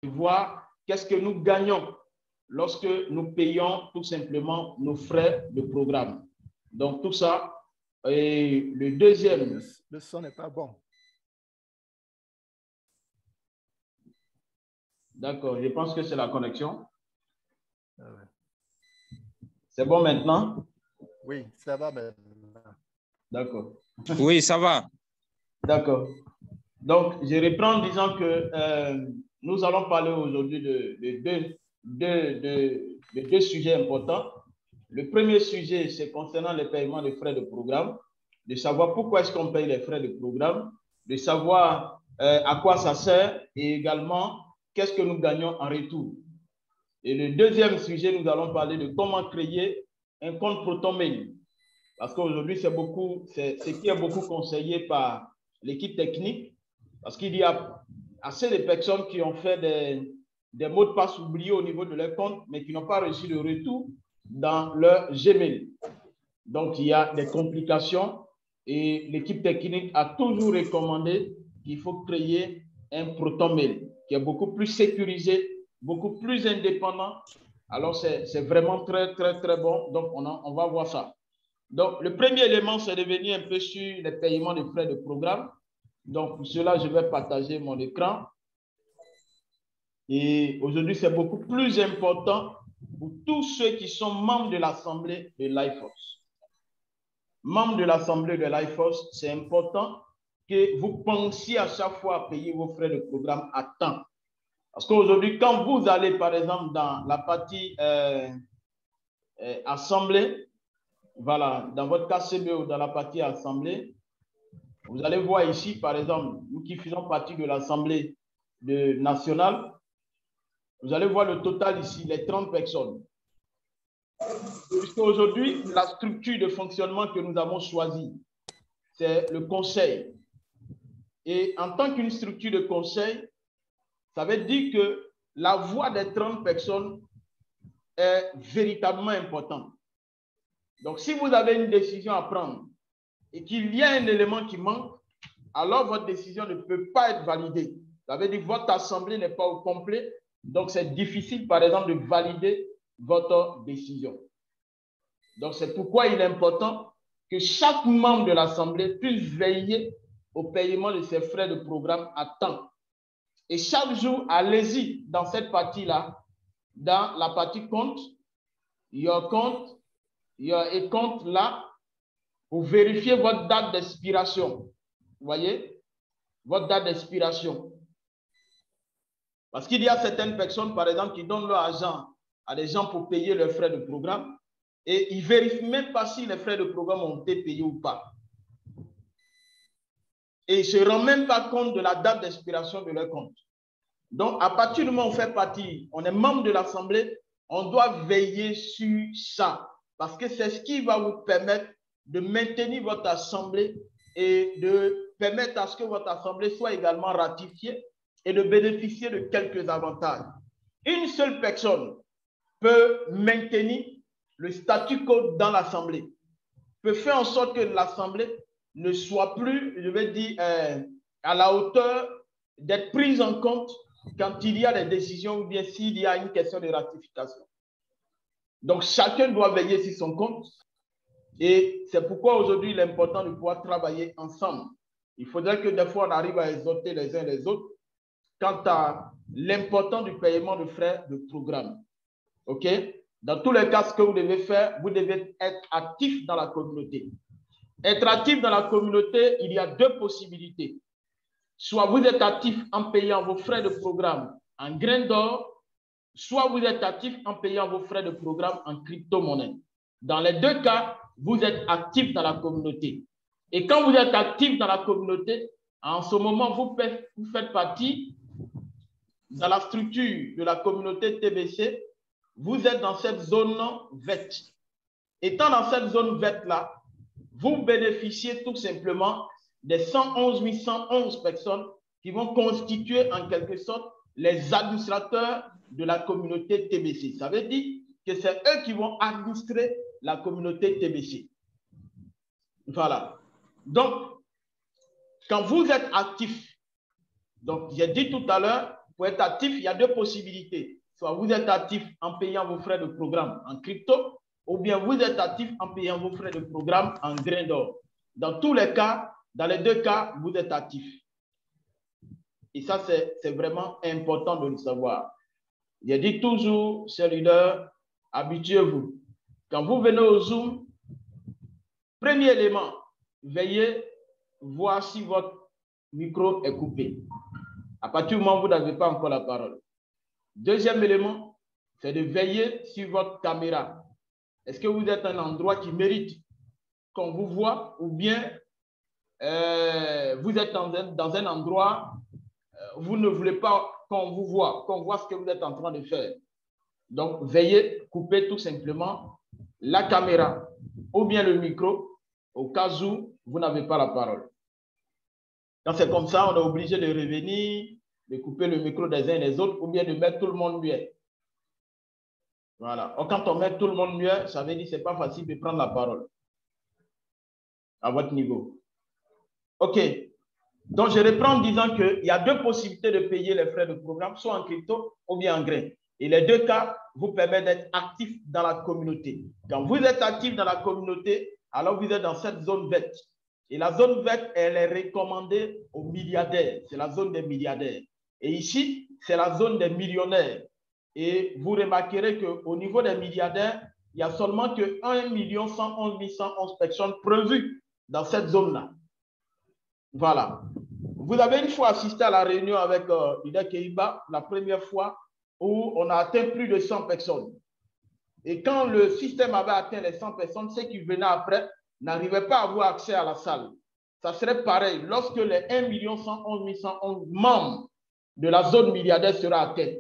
voir qu'est-ce que nous gagnons lorsque nous payons tout simplement nos frais de programme. Donc, tout ça. Et le deuxième. Le son n'est pas bon. D'accord, je pense que c'est la connexion. Ah ouais. C'est bon maintenant? Oui, ça va maintenant. D'accord. Oui, ça va. D'accord. Donc, je reprends en disant que nous allons parler aujourd'hui de deux sujets importants. Le premier sujet, c'est concernant les paiements de frais de programme, de savoir pourquoi est-ce qu'on paye les frais de programme, de savoir à quoi ça sert et également qu'est-ce que nous gagnons en retour. Et le deuxième sujet, nous allons parler de comment créer un compte ProtonMail. Parce qu'aujourd'hui, c'est ce qui est beaucoup conseillé par l'équipe technique, parce qu'il y a assez de personnes qui ont fait des mots de passe oubliés au niveau de leur compte, mais qui n'ont pas reçu de retour dans leur Gmail. Donc, il y a des complications et l'équipe technique a toujours recommandé qu'il faut créer un ProtonMail qui est beaucoup plus sécurisé, beaucoup plus indépendant. Alors, c'est vraiment très, très, très bon. Donc, on va voir ça. Donc, le premier élément, c'est de venir un peu sur les paiements de frais de programme. Donc, pour cela, je vais partager mon écran. Et aujourd'hui, c'est beaucoup plus important pour tous ceux qui sont membres de l'Assemblée de LifeForce. Membres de l'Assemblée de LifeForce, c'est important que vous pensiez à chaque fois à payer vos frais de programme à temps. Parce qu'aujourd'hui, quand vous allez, par exemple, dans la partie Assemblée, voilà, dans votre KCB ou dans la partie Assemblée, vous allez voir ici, par exemple, nous qui faisons partie de l'Assemblée nationale, vous allez voir le total ici, les 30 personnes. Puisqu'aujourd'hui, la structure de fonctionnement que nous avons choisie, c'est le conseil. Et en tant qu'une structure de conseil, ça veut dire que la voix des 30 personnes est véritablement importante. Donc, si vous avez une décision à prendre et qu'il y a un élément qui manque, alors votre décision ne peut pas être validée. Ça veut dire que votre assemblée n'est pas au complet, donc c'est difficile, par exemple, de valider votre décision. Donc, c'est pourquoi il est important que chaque membre de l'assemblée puisse veiller au paiement de ses frais de programme à temps. Et chaque jour, allez-y dans cette partie-là, dans la partie compte, your compte, your compte là, pour vérifier votre date d'expiration. Vous voyez? Votre date d'expiration. Parce qu'il y a certaines personnes, par exemple, qui donnent leur argent à des gens pour payer leurs frais de programme et ils ne vérifient même pas si les frais de programme ont été payés ou pas. Et ils ne se rendent même pas compte de la date d'expiration de leur compte. Donc, à partir du moment où on fait partie, on est membre de l'Assemblée, on doit veiller sur ça. Parce que c'est ce qui va vous permettre de maintenir votre Assemblée et de permettre à ce que votre Assemblée soit également ratifiée et de bénéficier de quelques avantages. Une seule personne peut maintenir le statu quo dans l'Assemblée, peut faire en sorte que l'Assemblée ne soit plus, je vais dire, à la hauteur d'être prise en compte quand il y a des décisions ou bien s'il y a une question de ratification. Donc, chacun doit veiller sur son compte et c'est pourquoi aujourd'hui, il est important de pouvoir travailler ensemble. Il faudrait que des fois, on arrive à exhorter les uns les autres quant à l'importance du paiement de frais de programme. OK? Dans tous les cas, ce que vous devez faire, vous devez être actif dans la communauté. Être actif dans la communauté, il y a deux possibilités. Soit vous êtes actif en payant vos frais de programme en grains d'or, soit vous êtes actif en payant vos frais de programme en crypto-monnaie. Dans les deux cas, vous êtes actif dans la communauté. Et quand vous êtes actif dans la communauté, en ce moment, vous faites partie dans la structure de la communauté TBC, vous êtes dans cette zone verte. Étant dans cette zone verte-là, vous bénéficiez tout simplement des 111 111 personnes qui vont constituer en quelque sorte les administrateurs de la communauté TBC. Ça veut dire que c'est eux qui vont administrer la communauté TBC. Voilà. Donc, quand vous êtes actif, donc j'ai dit tout à l'heure, pour être actif, il y a deux possibilités. Soit vous êtes actif en payant vos frais de programme en crypto, ou bien vous êtes actif en payant vos frais de programme en grains d'or. Dans tous les cas, dans les deux cas, vous êtes actif. Et ça, c'est vraiment important de le savoir. Je dis toujours, chers leaders, habituez-vous. Quand vous venez au Zoom, premier élément, veillez voir si votre micro est coupé. À partir du moment où vous n'avez pas encore la parole. Deuxième élément, c'est de veiller sur votre caméra. Est-ce que vous êtes un endroit qui mérite qu'on vous voit ou bien vous êtes dans un endroit, vous ne voulez pas qu'on vous voit, qu'on voit ce que vous êtes en train de faire. Donc, veuillez couper tout simplement la caméra ou bien le micro au cas où vous n'avez pas la parole. Quand c'est comme ça, on est obligé de revenir, de couper le micro des uns et des autres ou bien de mettre tout le monde muet. Voilà. Quand on met tout le monde muet, ça veut dire que ce n'est pas facile de prendre la parole à votre niveau. OK. Donc, je reprends en disant qu'il y a deux possibilités de payer les frais de programme, soit en crypto ou bien en grains. Et les deux cas vous permettent d'être actif dans la communauté. Quand vous êtes actif dans la communauté, alors vous êtes dans cette zone verte. Et la zone verte, elle est recommandée aux milliardaires. C'est la zone des milliardaires. Et ici, c'est la zone des millionnaires. Et vous remarquerez qu'au niveau des milliardaires, il n'y a seulement que 1 111 111 personnes prévues dans cette zone-là. Voilà. Vous avez une fois assisté à la réunion avec Ida Keiba, la première fois où on a atteint plus de 100 personnes. Et quand le système avait atteint les 100 personnes, ceux qui venaient après n'arrivaient pas à avoir accès à la salle. Ça serait pareil lorsque les 1 111 111 membres de la zone milliardaire sera atteint.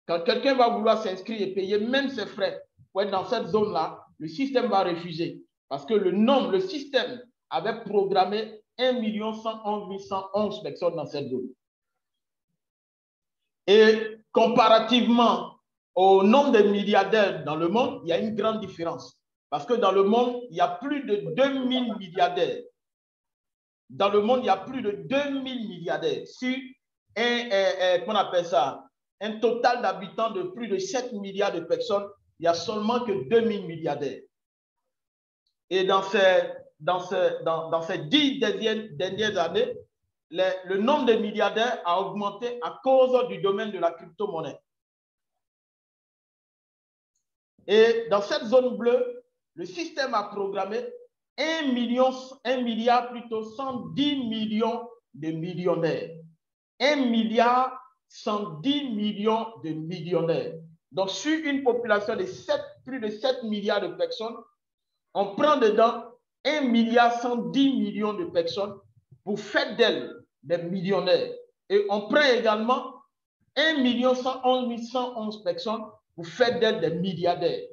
Quand quelqu'un va vouloir s'inscrire et payer même ses frais pour être dans cette zone-là, le système va refuser. Parce que le système avait programmé 1 111 111 personnes dans cette zone. Et comparativement au nombre de milliardaires dans le monde, il y a une grande différence. Parce que dans le monde, il y a plus de 2000 milliardaires. Dans le monde, il y a plus de 2000 milliardaires. Sur qu'on appelle ça, un total d'habitants de plus de 7 milliards de personnes, il n'y a seulement que 2000 milliardaires. Et dans ces 10 dernières années, le nombre de milliardaires a augmenté à cause du domaine de la crypto-monnaie. Et dans cette zone bleue, le système a programmé 1 milliard plutôt 110 millions de millionnaires. 1 milliard 110 millions de millionnaires. Donc, sur une population de plus de 7 milliards de personnes, on prend dedans 1 milliard 110 millions de personnes pour faire d'elles des millionnaires. Et on prend également 1 111 111 personnes pour faire d'elles des milliardaires.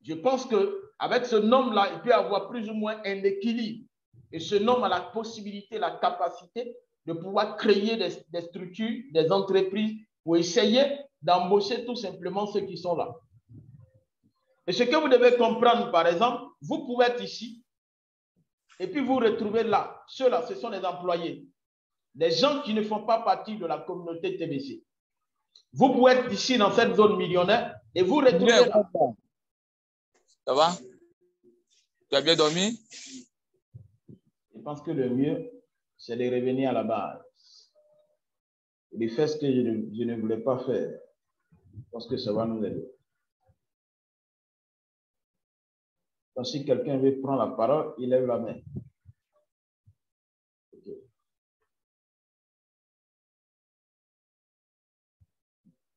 Je pense qu'avec ce nombre-là, il peut y avoir plus ou moins un équilibre. Et ce nombre a la possibilité, la capacité de pouvoir créer des structures, des entreprises pour essayer d'embaucher tout simplement ceux qui sont là. Et ce que vous devez comprendre, par exemple, vous pouvez être ici et puis vous retrouvez là. Ceux-là, ce sont des employés, des gens qui ne font pas partie de la communauté TBC. Vous pouvez être ici dans cette zone millionnaire et vous retrouvez là. Ça va? Tu as bien dormi? Je pense que le mieux, c'est de revenir à la base. Et de faire ce que je ne voulais pas faire. Je pense que ça va nous aider. Donc, si quelqu'un veut prendre la parole, il lève la main. Okay.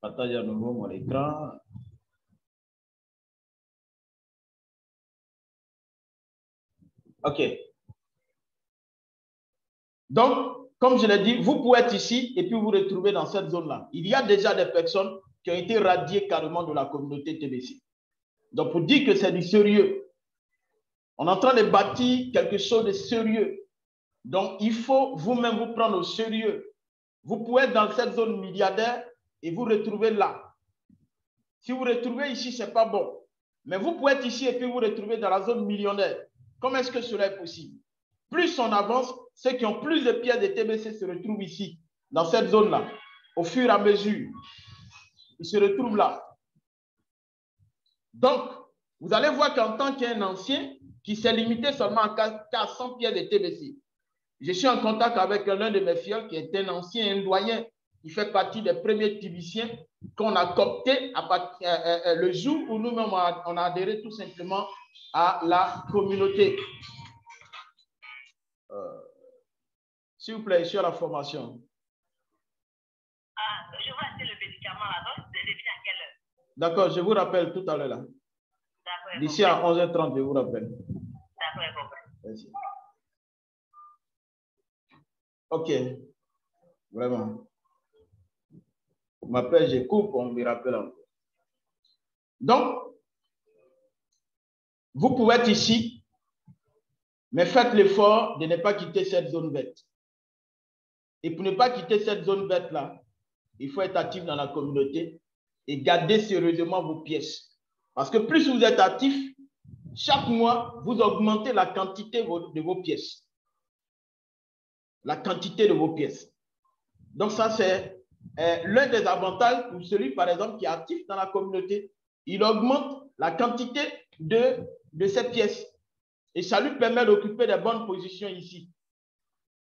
Partage à nouveau mon écran. OK. Donc, comme je l'ai dit, vous pouvez être ici et puis vous retrouver dans cette zone-là. Il y a déjà des personnes qui ont été radiées carrément de la communauté TBC. Donc, pour dire que c'est du sérieux, on est en train de bâtir quelque chose de sérieux. Donc, il faut vous-même vous prendre au sérieux. Vous pouvez être dans cette zone milliardaire et vous retrouver là. Si vous retrouvez ici, ce n'est pas bon. Mais vous pouvez être ici et puis vous retrouver dans la zone millionnaire. Comment est-ce que cela est possible? Plus on avance, ceux qui ont plus de pièces de TBC se retrouvent ici, dans cette zone-là. au fur et à mesure, il se retrouve là. Donc, vous allez voir qu'en tant qu'un ancien qui s'est limité seulement à 100 pièces de TBC, je suis en contact avec l'un de mes filles qui est un ancien, un doyen. Il fait partie des premiers tibiciens qu'on a cooptés le jour où nous-mêmes on a adhéré tout simplement à la communauté. S'il vous plaît, sur la formation. Je vois acheter le médicament là, donc c'est depuis à quelle heure? D'accord, je vous rappelle tout à l'heure là. D'accord. D'ici à 11h30, je vous rappelle. D'accord, compris. Merci. Ok, vraiment. On m'appelle, je coupe, on me rappelle encore. Donc, vous pouvez être ici, mais faites l'effort de ne pas quitter cette zone verte. Et pour ne pas quitter cette zone verte-là, il faut être actif dans la communauté et garder sérieusement vos pièces. Parce que plus vous êtes actif, chaque mois, vous augmentez la quantité de vos pièces. La quantité de vos pièces. Donc ça, c'est l'un des avantages pour celui, par exemple, qui est actif dans la communauté. Il augmente la quantité de ses pièces. Et ça lui permet d'occuper des bonnes positions ici.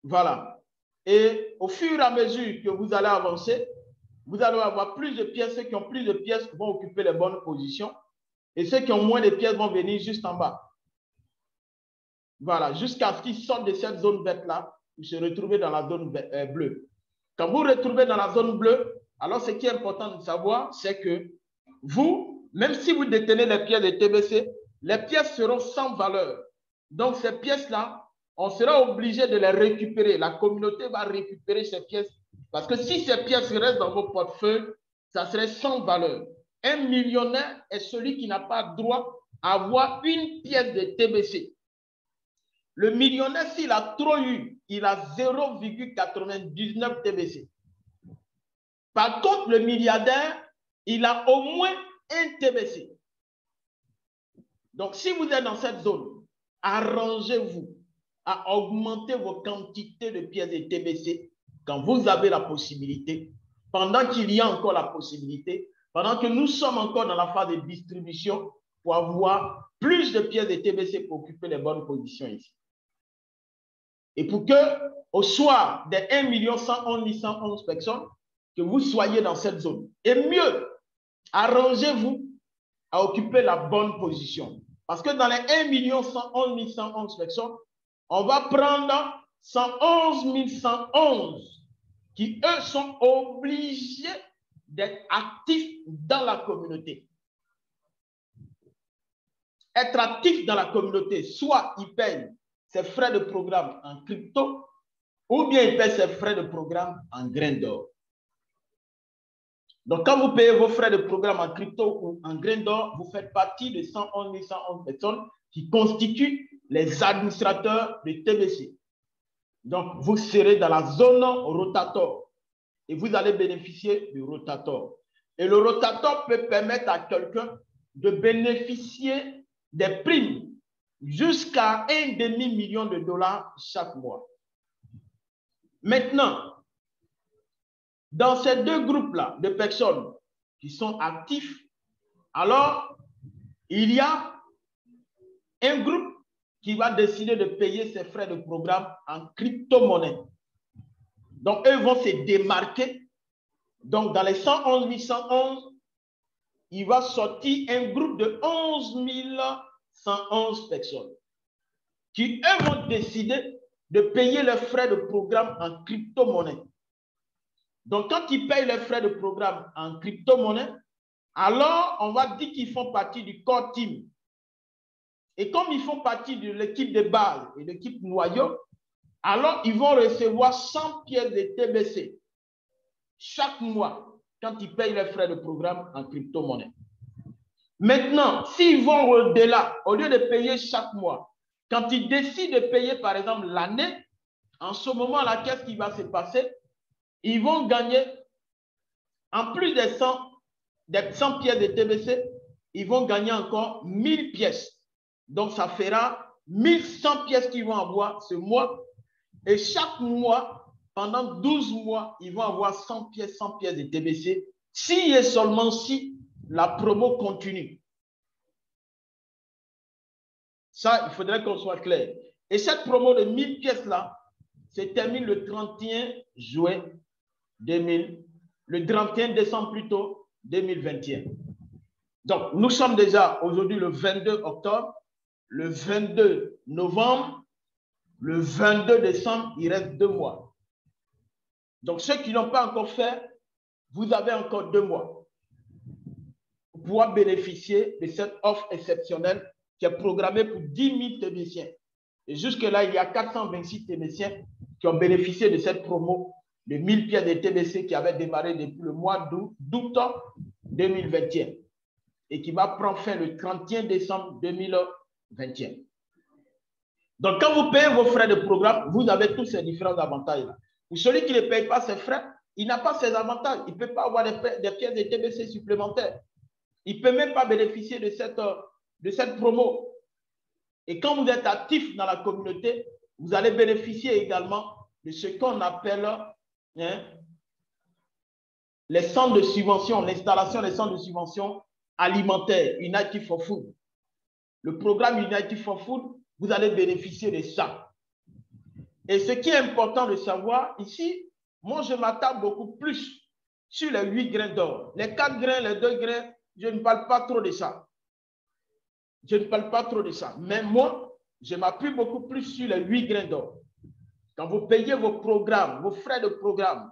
Voilà. Et au fur et à mesure que vous allez avancer, vous allez avoir plus de pièces. Ceux qui ont plus de pièces vont occuper les bonnes positions. Et ceux qui ont moins de pièces vont venir juste en bas. Voilà. Jusqu'à ce qu'ils sortent de cette zone verte-là, vous se retrouvez dans la zone bleue. Quand vous vous retrouvez dans la zone bleue, alors ce qui est important de savoir, c'est que vous, même si vous détenez les pièces de TBC, les pièces seront sans valeur. Donc ces pièces-là, on sera obligé de les récupérer. La communauté va récupérer ces pièces. Parce que si ces pièces restent dans vos portefeuilles, ça serait sans valeur. Un millionnaire est celui qui n'a pas droit à avoir une pièce de TBC. Le millionnaire, s'il a trop eu, il a 0,99 TBC. Par contre, le milliardaire, il a au moins un TBC. Donc, si vous êtes dans cette zone, arrangez-vous à augmenter vos quantités de pièces de TBC quand vous avez la possibilité, pendant qu'il y a encore la possibilité, pendant que nous sommes encore dans la phase de distribution pour avoir plus de pièces de TBC pour occuper les bonnes positions ici. Et pour que, au soir des 1 111 111 personnes, que vous soyez dans cette zone. Et mieux, arrangez-vous à occuper la bonne position. Parce que dans les 1 111 111 personnes, on va prendre 111 111 qui, eux, sont obligés d'être actifs dans la communauté. Être actif dans la communauté, soit ils payent ses frais de programme en crypto, ou bien ils paient ses frais de programme en grains d'or. Donc, quand vous payez vos frais de programme en crypto ou en grains d'or, vous faites partie de 111 111 personnes qui constituent les administrateurs de TBC. Donc, vous serez dans la zone rotator et vous allez bénéficier du rotator. Et le rotator peut permettre à quelqu'un de bénéficier des primes jusqu'à $1,5 million chaque mois. Maintenant, dans ces deux groupes-là de personnes qui sont actifs, alors il y a un groupe qui va décider de payer ses frais de programme en crypto-monnaie. Donc, eux vont se démarquer. Donc, dans les 111 111, il va sortir un groupe de 11 111 personnes qui, eux, vont décider de payer les frais de programme en crypto-monnaie. Donc, quand ils payent les frais de programme en crypto-monnaie, alors on va dire qu'ils font partie du core team. Et comme ils font partie de l'équipe de base et de l'équipe noyau, alors ils vont recevoir 100 pièces de TBC chaque mois quand ils payent les frais de programme en crypto-monnaie. Maintenant, s'ils vont au-delà, au lieu de payer chaque mois, quand ils décident de payer par exemple l'année, en ce moment-là, qu'est-ce qui va se passer? Ils vont gagner, en plus des 100 pièces de TBC, ils vont gagner encore 1000 pièces. Donc, ça fera 1100 pièces qu'ils vont avoir ce mois. Et chaque mois, pendant 12 mois, ils vont avoir 100 pièces de TBC, si et seulement si la promo continue. Ça, il faudrait qu'on soit clair. Et cette promo de 1000 pièces-là se termine le 31 juin 2000, le 31 décembre plutôt 2021. Donc, nous sommes déjà aujourd'hui le 22 octobre, le 22 novembre, le 22 décembre, il reste 2 mois. Donc, ceux qui n'ont pas encore fait, vous avez encore 2 mois pour pouvoir bénéficier de cette offre exceptionnelle qui est programmée pour 10 000 techniciens. Et jusque-là, il y a 426 techniciens qui ont bénéficié de cette promo de 1000 pièces de TBC qui avait démarré depuis le mois d'août 2021 et qui va prendre fin le 31 décembre 2021. Donc, quand vous payez vos frais de programme, vous avez tous ces différents avantages-là. Pour celui qui ne paye pas ses frais, il n'a pas ces avantages. Il ne peut pas avoir des pièces de TBC supplémentaires. Il ne peut même pas bénéficier de cette promo. Et quand vous êtes actif dans la communauté, vous allez bénéficier également de ce qu'on appelle les centres de subvention, l'installation des centres de subvention alimentaires, United for Food. Le programme United for Food, vous allez bénéficier de ça. Et ce qui est important de savoir ici, moi je m'attarde beaucoup plus sur les 8 grains d'or. Les 4 grains, les 2 grains, je ne parle pas trop de ça. Je ne parle pas trop de ça. Mais moi, je m'appuie beaucoup plus sur les 8 grains d'or. Quand vous payez vos programmes, vos frais de programme,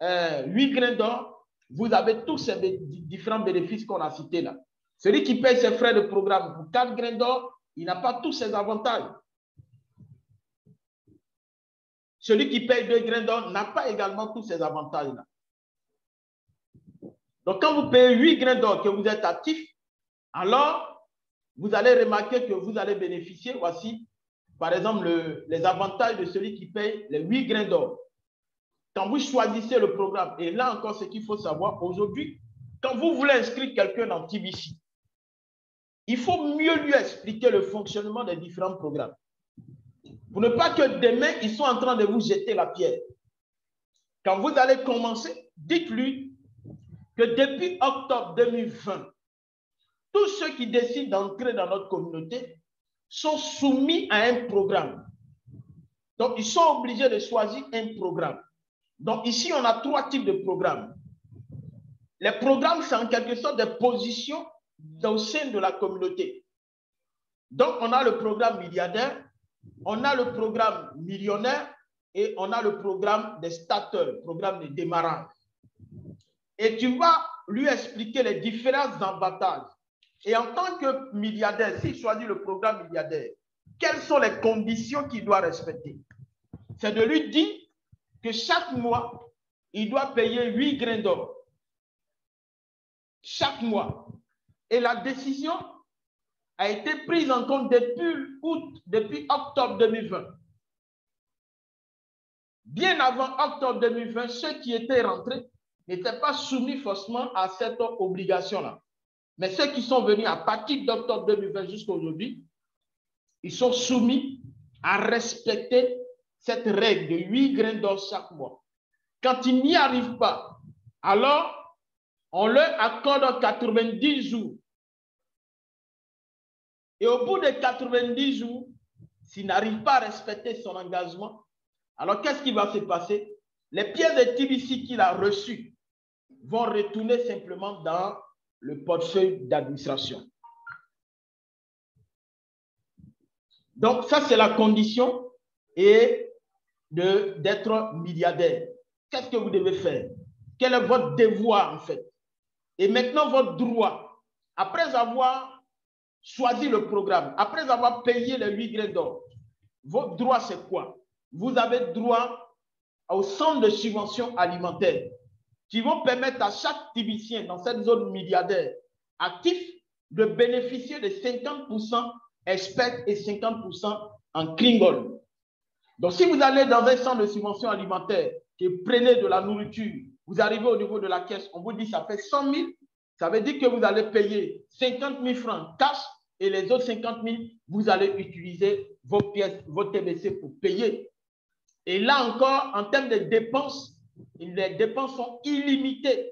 8 grains d'or, vous avez tous ces différents bénéfices qu'on a cités là. Celui qui paye ses frais de programme pour 4 grains d'or, il n'a pas tous ces avantages. Celui qui paye 2 grains d'or n'a pas également tous ces avantages-là. Donc, quand vous payez 8 grains d'or, que vous êtes actif, alors, vous allez remarquer que vous allez bénéficier, voici, par exemple, les avantages de celui qui paye les 8 grains d'or. Quand vous choisissez le programme, et là encore, ce qu'il faut savoir, aujourd'hui, quand vous voulez inscrire quelqu'un dans TBC, il faut mieux lui expliquer le fonctionnement des différents programmes. Pour ne pas que demain, ils soient en train de vous jeter la pierre. Quand vous allez commencer, dites-lui que depuis octobre 2020, tous ceux qui décident d'entrer dans notre communauté sont soumis à un programme. Donc, ils sont obligés de choisir un programme. Donc, ici, on a 3 types de programmes. Les programmes, c'est en quelque sorte des positions au sein de la communauté. Donc, on a le programme milliardaire, on a le programme millionnaire et on a le programme des starters, le programme de démarrage. Et tu vas lui expliquer les différents avantages. Et en tant que milliardaire, s'il choisit le programme milliardaire, quelles sont les conditions qu'il doit respecter? C'est de lui dire que chaque mois, il doit payer 8 grains d'or. Chaque mois. Et la décision a été prise en compte depuis octobre 2020. Bien avant octobre 2020, ceux qui étaient rentrés n'étaient pas soumis forcément à cette obligation-là. Mais ceux qui sont venus à partir d'octobre 2020 jusqu'à aujourd'hui, ils sont soumis à respecter cette règle de 8 grains d'or chaque mois. Quand ils n'y arrivent pas, alors on leur accorde 90 jours. Et au bout de 90 jours, s'il n'arrive pas à respecter son engagement, alors qu'est-ce qui va se passer? Les pièces de TBC qu'il a reçues vont retourner simplement dans le portefeuille d'administration. Donc, ça, c'est la condition d'être milliardaire. Qu'est-ce que vous devez faire? Quel est votre devoir, en fait? Et maintenant, votre droit. Après avoir choisi le programme, après avoir payé les 8 grains d'or, votre droit, c'est quoi? Vous avez droit au centre de subvention alimentaire qui vont permettre à chaque Tibicien dans cette zone milliardaire actif de bénéficier de 50% experts et 50% en Klingon. Donc, si vous allez dans un centre de subvention alimentaire et prenez de la nourriture, vous arrivez au niveau de la caisse, on vous dit ça fait 100 000, ça veut dire que vous allez payer 50 000 francs cash et les autres 50 000, vous allez utiliser vos pièces, vos TBC pour payer. Et là encore, en termes de dépenses, les dépenses sont illimitées.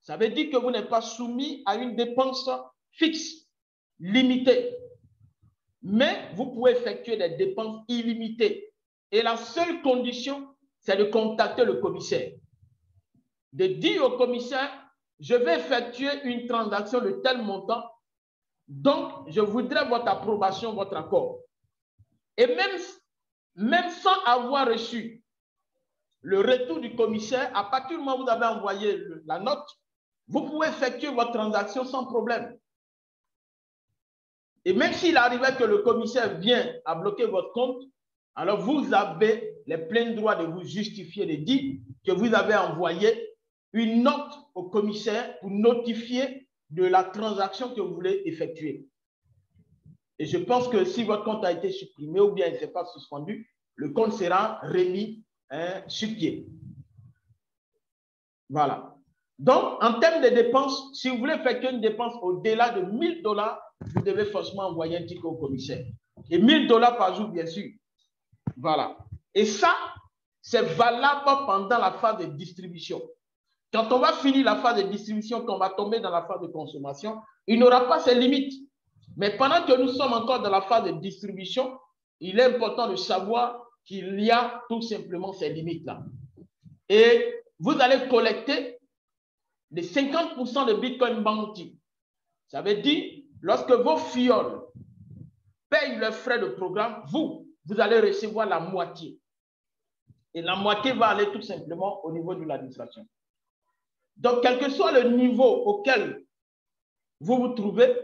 Ça veut dire que vous n'êtes pas soumis à une dépense fixe, limitée. Mais vous pouvez effectuer des dépenses illimitées. Et la seule condition, c'est de contacter le commissaire. De dire au commissaire, je vais effectuer une transaction de tel montant, donc je voudrais votre approbation, votre accord. Et même sans avoir reçu le retour du commissaire, à partir du moment où vous avez envoyé la note, vous pouvez effectuer votre transaction sans problème. Et même s'il arrivait que le commissaire vient à bloquer votre compte, alors vous avez les pleins droits de vous justifier, de dire que vous avez envoyé une note au commissaire pour notifier de la transaction que vous voulez effectuer. Et je pense que si votre compte a été supprimé ou bien il ne s'est pas suspendu, le compte sera remis sur pied. Voilà. Donc, en termes de dépenses, si vous voulez effectuer une dépense au-delà de 1 000 $, vous devez forcément envoyer un ticket au commissaire. Et 1 000 $ par jour, bien sûr. Voilà. Et ça, c'est valable pendant la phase de distribution. Quand on va finir la phase de distribution, quand on va tomber dans la phase de consommation, il n'aura pas ses limites. Mais pendant que nous sommes encore dans la phase de distribution, il est important de savoir qu'il y a tout simplement ces limites-là. Et vous allez collecter les 50% de Bitcoin Bounty. Ça veut dire, lorsque vos fioles payent leurs frais de programme, vous allez recevoir la moitié. Et la moitié va aller tout simplement au niveau de l'administration. Donc, quel que soit le niveau auquel vous vous trouvez,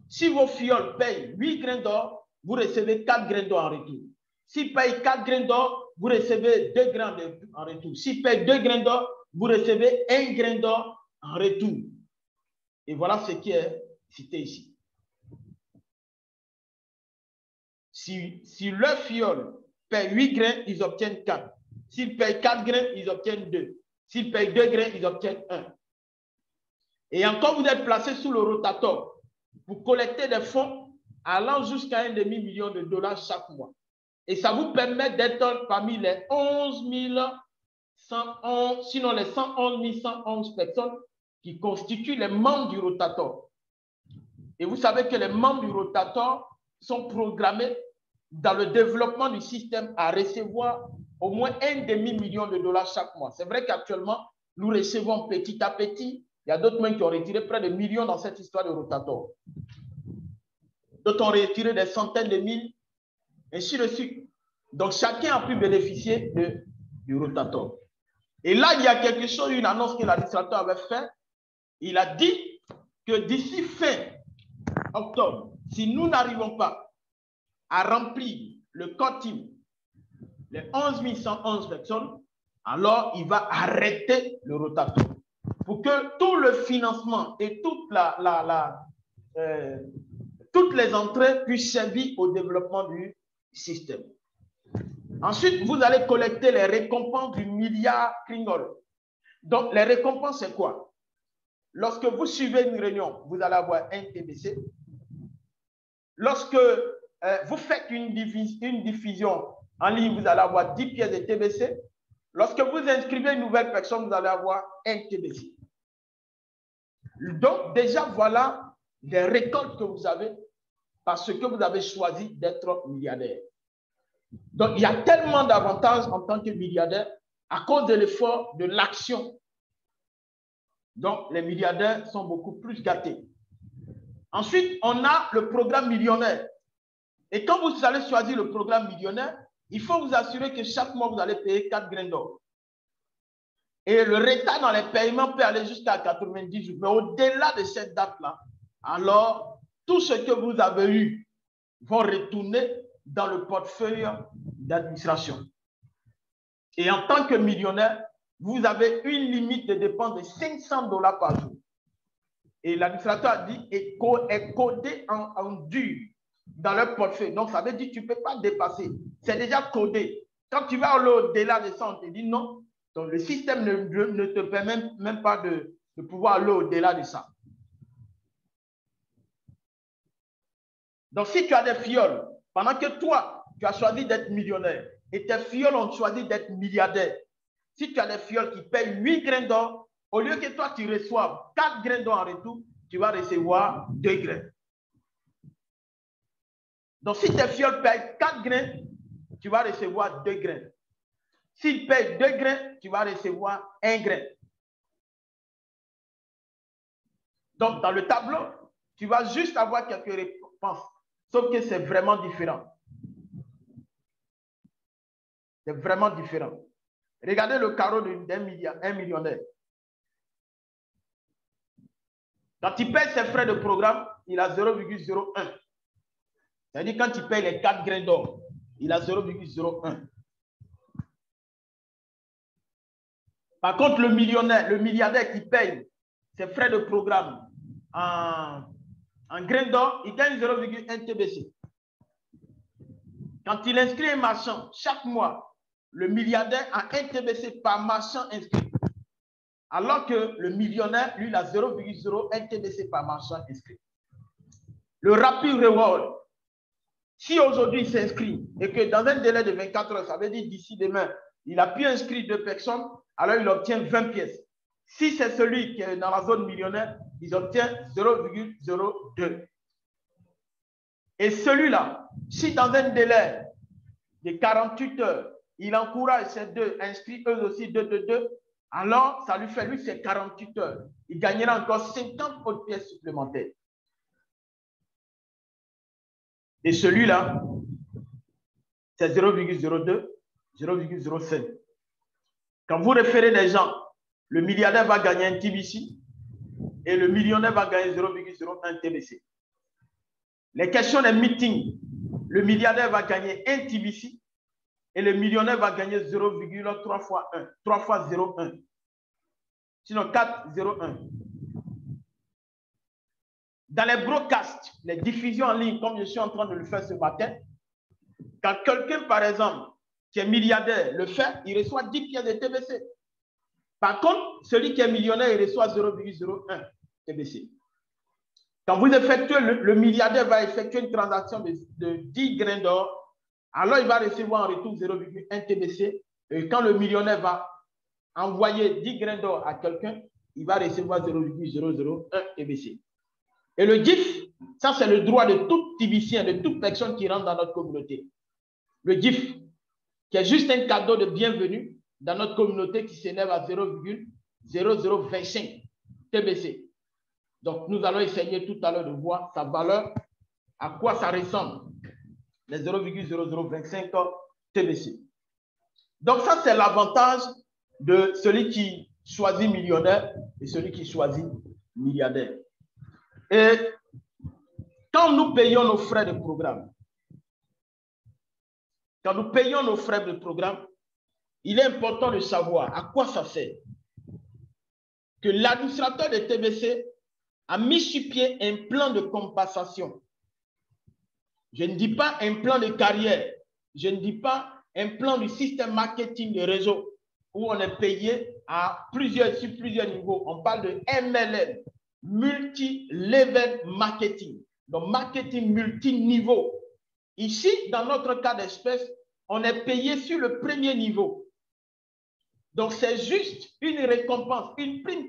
si vos fioles payent 8 grains d'or, vous recevez 4 grains d'or en retour. S'ils payent 4 grains d'or, vous recevez 2 grains en retour. S'ils payent 2 grains d'or, vous recevez 1 grain d'or en retour. Et voilà ce qui est cité ici. Si leur fiole paye 8 grains, ils obtiennent 4. S'ils payent 4 grains, ils obtiennent 2. S'ils payent 2 grains, ils obtiennent 1. Et encore, vous êtes placé sous le rotator pour collecter des fonds allant jusqu'à $1,5 million chaque mois. Et ça vous permet d'être parmi les 11 111, sinon les 111 111 personnes qui constituent les membres du rotator. Et vous savez que les membres du rotator sont programmés dans le développement du système à recevoir au moins $1,5 million chaque mois. C'est vrai qu'actuellement, nous recevons petit à petit. Il y a d'autres même qui ont retiré près de millions dans cette histoire de rotator. D'autres ont retiré des centaines de mille, ainsi de suite. Donc, chacun a pu bénéficier du rotator. Et là, il y a quelque chose, une annonce que l'administrateur avait faite. Il a dit que d'ici fin octobre, si nous n'arrivons pas à remplir le core team, les 11 111 personnes, alors il va arrêter le rotator pour que tout le financement et toutes les entrées puissent servir au développement du système. Ensuite, vous allez collecter les récompenses du milliard Klingon. Donc, les récompenses, c'est quoi? Lorsque vous suivez une réunion, vous allez avoir un TBC. Lorsque vous faites une diffusion en ligne, vous allez avoir 10 pièces de TBC. Lorsque vous inscrivez une nouvelle personne, vous allez avoir un TBC. Donc, déjà, voilà les récoltes que vous avez parce que vous avez choisi d'être milliardaire. Donc, il y a tellement d'avantages en tant que milliardaire à cause de l'effort, de l'action. Donc, les milliardaires sont beaucoup plus gâtés. Ensuite, on a le programme millionnaire. Et quand vous allez choisir le programme millionnaire, il faut vous assurer que chaque mois, vous allez payer 4 grains d'or. Et le retard dans les paiements peut aller jusqu'à 90 jours. Mais au-delà de cette date-là, alors, tout ce que vous avez eu vont retourner dans le portefeuille d'administration. Et en tant que millionnaire, vous avez une limite de dépenses de $500 par jour. Et l'administrateur a dit est codé en dur dans leur portefeuille. Donc, ça veut dire que tu ne peux pas dépasser. C'est déjà codé. Quand tu vas au-delà de ça, on te dit non. Donc, le système ne te permet même pas de pouvoir aller au-delà de ça. Donc, si tu as des fioles, pendant que toi, tu as choisi d'être millionnaire, et tes filleuls ont choisi d'être milliardaires. Si tu as des filleuls qui payent 8 grains d'or, au lieu que toi tu reçoives 4 grains d'or en retour, tu vas recevoir 2 grains. Donc si tes filleuls payent 4 grains, tu vas recevoir 2 grains. S'ils payent 2 grains, tu vas recevoir 1 grain. Donc dans le tableau, tu vas juste avoir quelques réponses, sauf que c'est vraiment différent. C'est vraiment différent. Regardez le carreau d'un millionnaire. Quand il paye ses frais de programme, il a 0,01. C'est-à-dire quand il paye les 4 grains d'or, il a 0,01. Par contre, le milliardaire qui paye ses frais de programme en grains d'or, il gagne 0,1 TBC. Quand il inscrit un marchand chaque mois, le milliardaire a 1 TBC par marchand inscrit. Alors que le millionnaire, lui, il a 0,01 TBC par marchand inscrit. Le rapid reward, si aujourd'hui il s'inscrit et que dans un délai de 24 heures, ça veut dire d'ici demain, il a pu inscrire 2 personnes, alors il obtient 20 pièces. Si c'est celui qui est dans la zone millionnaire, il obtient 0,02. Et celui-là, si dans un délai de 48 heures, il encourage ces deux, inscrit eux aussi 2, alors ça lui fait, lui, c'est 48 heures. Il gagnera encore 50 autres pièces supplémentaires. Et celui-là, c'est 0,02, 0,05. Quand vous référez les gens, le milliardaire va gagner un TBC et le millionnaire va gagner 0,01 TBC. Les questions des meetings, le milliardaire va gagner un TBC et le millionnaire va gagner 0,3 fois 1, 3 fois 0,1. Sinon 4,01. Dans les broadcasts, les diffusions en ligne, comme je suis en train de le faire ce matin, quand quelqu'un, par exemple, qui est milliardaire, le fait, il reçoit 10 pièces de TBC. Par contre, celui qui est millionnaire, il reçoit 0,01 TBC. Quand vous effectuez, le milliardaire va effectuer une transaction de 10 grains d'or, alors il va recevoir en retour 0,1 TBC. Et quand le millionnaire va envoyer 10 grains d'or à quelqu'un, il va recevoir 0,001 TBC. Et le GIF, ça c'est le droit de tout Tibicien, de toute personne qui rentre dans notre communauté. Le GIF, qui est juste un cadeau de bienvenue dans notre communauté qui s'élève à 0,0025 TBC. Donc, nous allons essayer tout à l'heure de voir sa valeur, à quoi ça ressemble, les 0,0025 TBC. Donc, ça, c'est l'avantage de celui qui choisit millionnaire et celui qui choisit milliardaire. Et quand nous payons nos frais de programme, il est important de savoir à quoi ça sert. Que l'administrateur de TBC a mis sur pied un plan de compensation. Je ne dis pas un plan de carrière, je ne dis pas un plan du système marketing de réseau où on est payé sur plusieurs niveaux. On parle de MLM, multi-level marketing, donc marketing multi-niveau. Ici, dans notre cas d'espèce, on est payé sur le premier niveau. Donc, c'est juste une récompense, une prime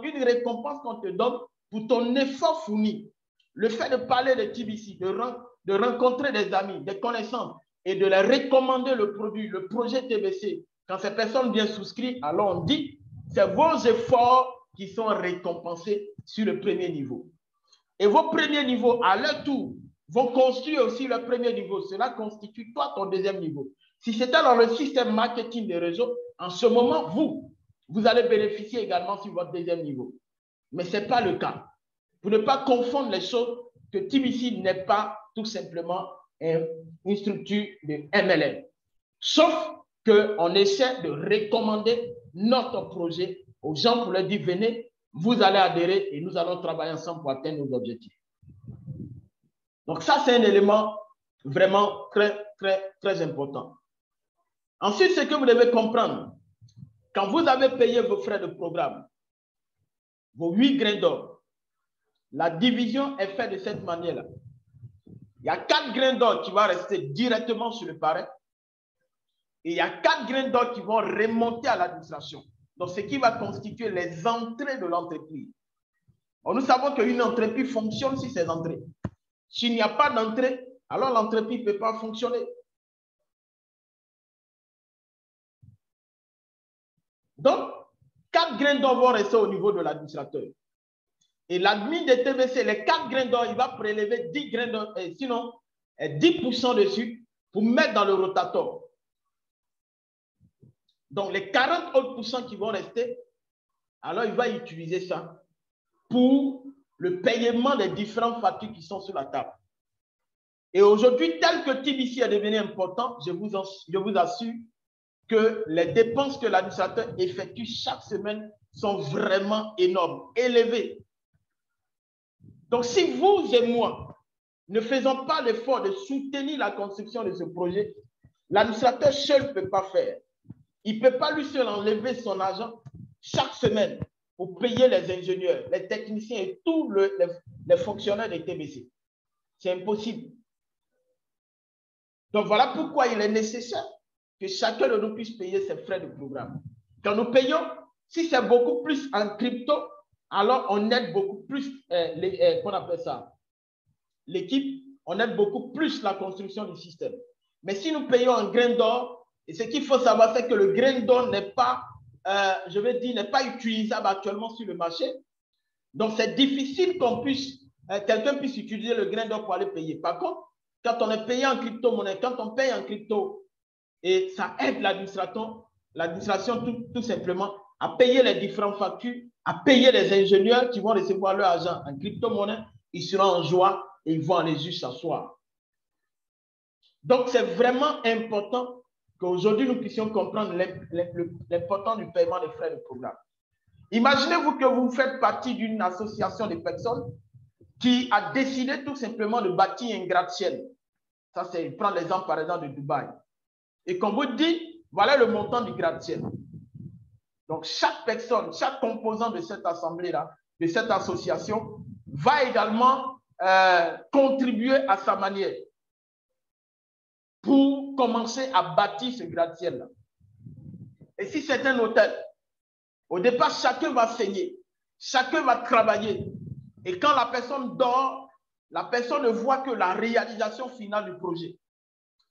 une récompense qu'on te donne pour ton effort fourni. Le fait de parler de TBC, de rencontrer des amis, des connaissances et de leur recommander le produit, le projet TBC, quand ces personnes viennent souscrire, alors on dit c'est vos efforts qui sont récompensés sur le premier niveau. Et vos premiers niveaux, à leur tour, vont construire aussi le premier niveau. Cela constitue toi ton deuxième niveau. Si c'était dans le système marketing des réseaux, en ce moment, vous allez bénéficier également sur votre deuxième niveau. Mais ce n'est pas le cas. Pour ne pas confondre les choses, que TBC n'est pas tout simplement une structure de MLM. Sauf qu'on essaie de recommander notre projet aux gens pour leur dire, venez, vous allez adhérer et nous allons travailler ensemble pour atteindre nos objectifs. Donc ça, c'est un élément vraiment très, très, très important. Ensuite, ce que vous devez comprendre, quand vous avez payé vos frais de programme, vos 8 grains d'or, la division est faite de cette manière-là. Il y a 4 grains d'or qui vont rester directement sur le parrain. Et il y a 4 grains d'or qui vont remonter à l'administration. Donc, ce qui va constituer les entrées de l'entreprise. Nous savons qu'une entreprise fonctionne sur ses entrées. S'il n'y a pas d'entrée, alors l'entreprise ne peut pas fonctionner. Donc, 4 grains d'or vont rester au niveau de l'administrateur. Et l'admin de TBC, les 4 grains d'or, il va prélever 10 grains d'or, sinon 10% dessus pour mettre dans le rotateur. Donc, les 40 autres pourcents qui vont rester, alors il va utiliser ça pour le paiement des différentes factures qui sont sur la table. Et aujourd'hui, tel que TBC est devenu important, je vous assure que les dépenses que l'administrateur effectue chaque semaine sont vraiment énormes, élevées. Donc, si vous et moi ne faisons pas l'effort de soutenir la construction de ce projet, l'administrateur seul ne peut pas faire. Il ne peut pas lui seul enlever son argent chaque semaine pour payer les ingénieurs, les techniciens et tous les fonctionnaires des TBC. C'est impossible. Donc, voilà pourquoi il est nécessaire que chacun de nous puisse payer ses frais de programme. Quand nous payons, si c'est beaucoup plus en crypto, alors on aide beaucoup plus, qu'on appelle ça, l'équipe, on aide beaucoup plus la construction du système. Mais si nous payons en grain d'or, et ce qu'il faut savoir, c'est que le grain d'or n'est pas, je vais dire, n'est pas utilisable actuellement sur le marché. Donc, c'est difficile qu'on puisse, quelqu'un puisse utiliser le grain d'or pour aller payer. Par contre, quand on est payé en crypto-monnaie, quand on paye en crypto, et ça aide l'administration tout simplement à payer les différentes factures, à payer les ingénieurs qui vont recevoir leur argent en crypto-monnaie, ils seront en joie et ils vont aller juste s'asseoir. Donc, c'est vraiment important qu'aujourd'hui, nous puissions comprendre l'importance du paiement des frais de programme. Imaginez-vous que vous faites partie d'une association de personnes qui a décidé tout simplement de bâtir un gratte-ciel. Ça, c'est prendre l'exemple, par exemple, de Dubaï. Et qu'on vous dit, voilà le montant du gratte-ciel. Donc, chaque personne, chaque composant de cette assemblée-là, de cette association, va également contribuer à sa manière pour commencer à bâtir ce gratte-ciel-là. Et si c'est un hôtel, au départ, chacun va saigner, chacun va travailler. Et quand la personne dort, la personne ne voit que la réalisation finale du projet.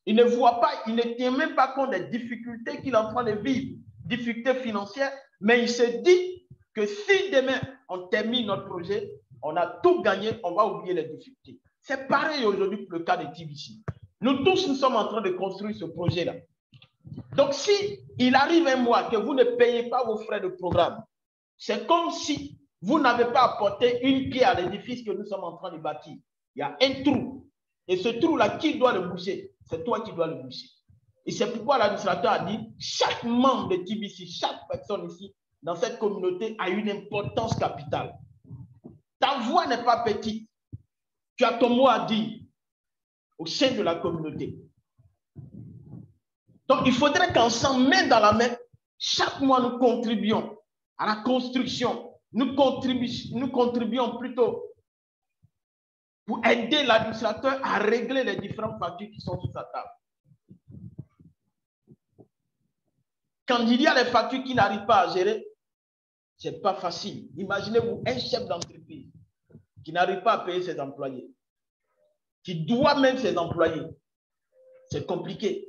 Il ne voit pas, il ne tient même pas compte des difficultés qu'il est en train de vivre, difficultés financières, mais il se dit que si demain on termine notre projet, on a tout gagné, on va oublier les difficultés. C'est pareil aujourd'hui pour le cas de TBC. Nous tous, nous sommes en train de construire ce projet-là. Donc, si il arrive un mois que vous ne payez pas vos frais de programme, c'est comme si vous n'avez pas apporté une pierre à l'édifice que nous sommes en train de bâtir. Il y a un trou. Et ce trou-là, qui doit le boucher? C'est toi qui dois le boucher. Et c'est pourquoi l'administrateur a dit, chaque membre de TBC, chaque personne ici, dans cette communauté, a une importance capitale. Ta voix n'est pas petite. Tu as ton mot à dire au sein de la communauté. Donc, il faudrait qu'ensemble, main dans la main, chaque mois, nous contribuions à la construction. Nous contribuons plutôt pour aider l'administrateur à régler les différentes factures qui sont sur sa table. Quand il y a des factures qui n'arrivent pas à gérer, ce n'est pas facile. Imaginez-vous un chef d'entreprise qui n'arrive pas à payer ses employés, qui doit même ses employés. C'est compliqué.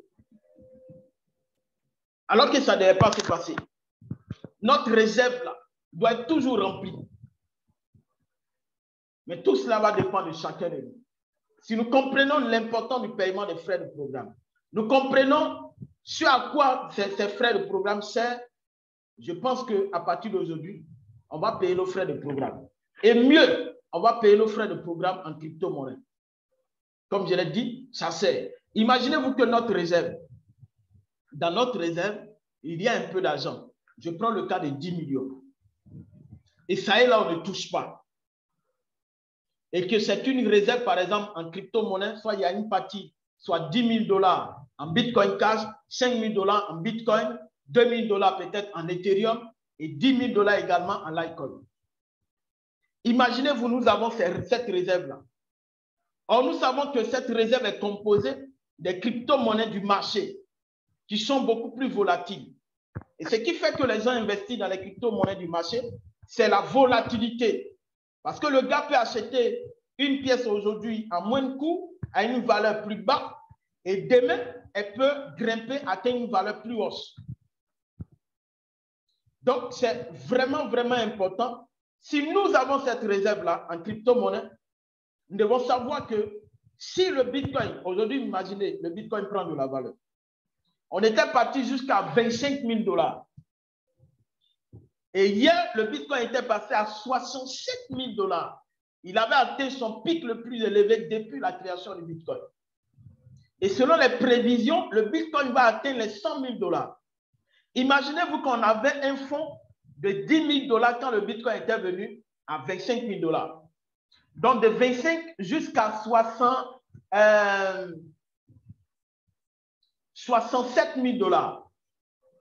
Alors que ça ne devait pas se passer. Notre réserve là, doit être toujours remplie. Mais tout cela va dépendre de chacun de nous. Si nous comprenons l'importance du paiement des frais de programme, nous comprenons ce à quoi ces frais de programme servent, je pense qu'à partir d'aujourd'hui, on va payer nos frais de programme. Et mieux, on va payer nos frais de programme en crypto-monnaie. Comme je l'ai dit, ça sert. Imaginez-vous que notre réserve, dans notre réserve, il y a un peu d'argent. Je prends le cas de 10 millions. Et ça est là, on ne touche pas. Et que c'est une réserve, par exemple, en crypto-monnaie, soit il y a une partie, soit 10 000 $ en Bitcoin Cash, 5 000 $ en Bitcoin, 2 000 $ peut-être en Ethereum et 10 000 $ également en Litecoin. Imaginez-vous, nous avons cette réserve-là. Or, nous savons que cette réserve est composée des crypto-monnaies du marché. qui sont beaucoup plus volatiles. Et ce qui fait que les gens investissent dans les crypto-monnaies du marché, c'est la volatilité. Parce que le gars peut acheter une pièce aujourd'hui à moins de coût, à une valeur plus basse, et demain, elle peut grimper, atteindre une valeur plus hausse. Donc, c'est vraiment, vraiment important. Si nous avons cette réserve-là en crypto-monnaie, nous devons savoir que si le Bitcoin, aujourd'hui, imaginez, le Bitcoin prend de la valeur. On était parti jusqu'à 25 000 $. Et hier, le Bitcoin était passé à 67 000 $. Il avait atteint son pic le plus élevé depuis la création du Bitcoin. Et selon les prévisions, le Bitcoin va atteindre les 100 000 $. Imaginez-vous qu'on avait un fonds de 10 000 $ quand le Bitcoin était venu à 25 000 $. Donc, de 25 jusqu'à 67 000 $.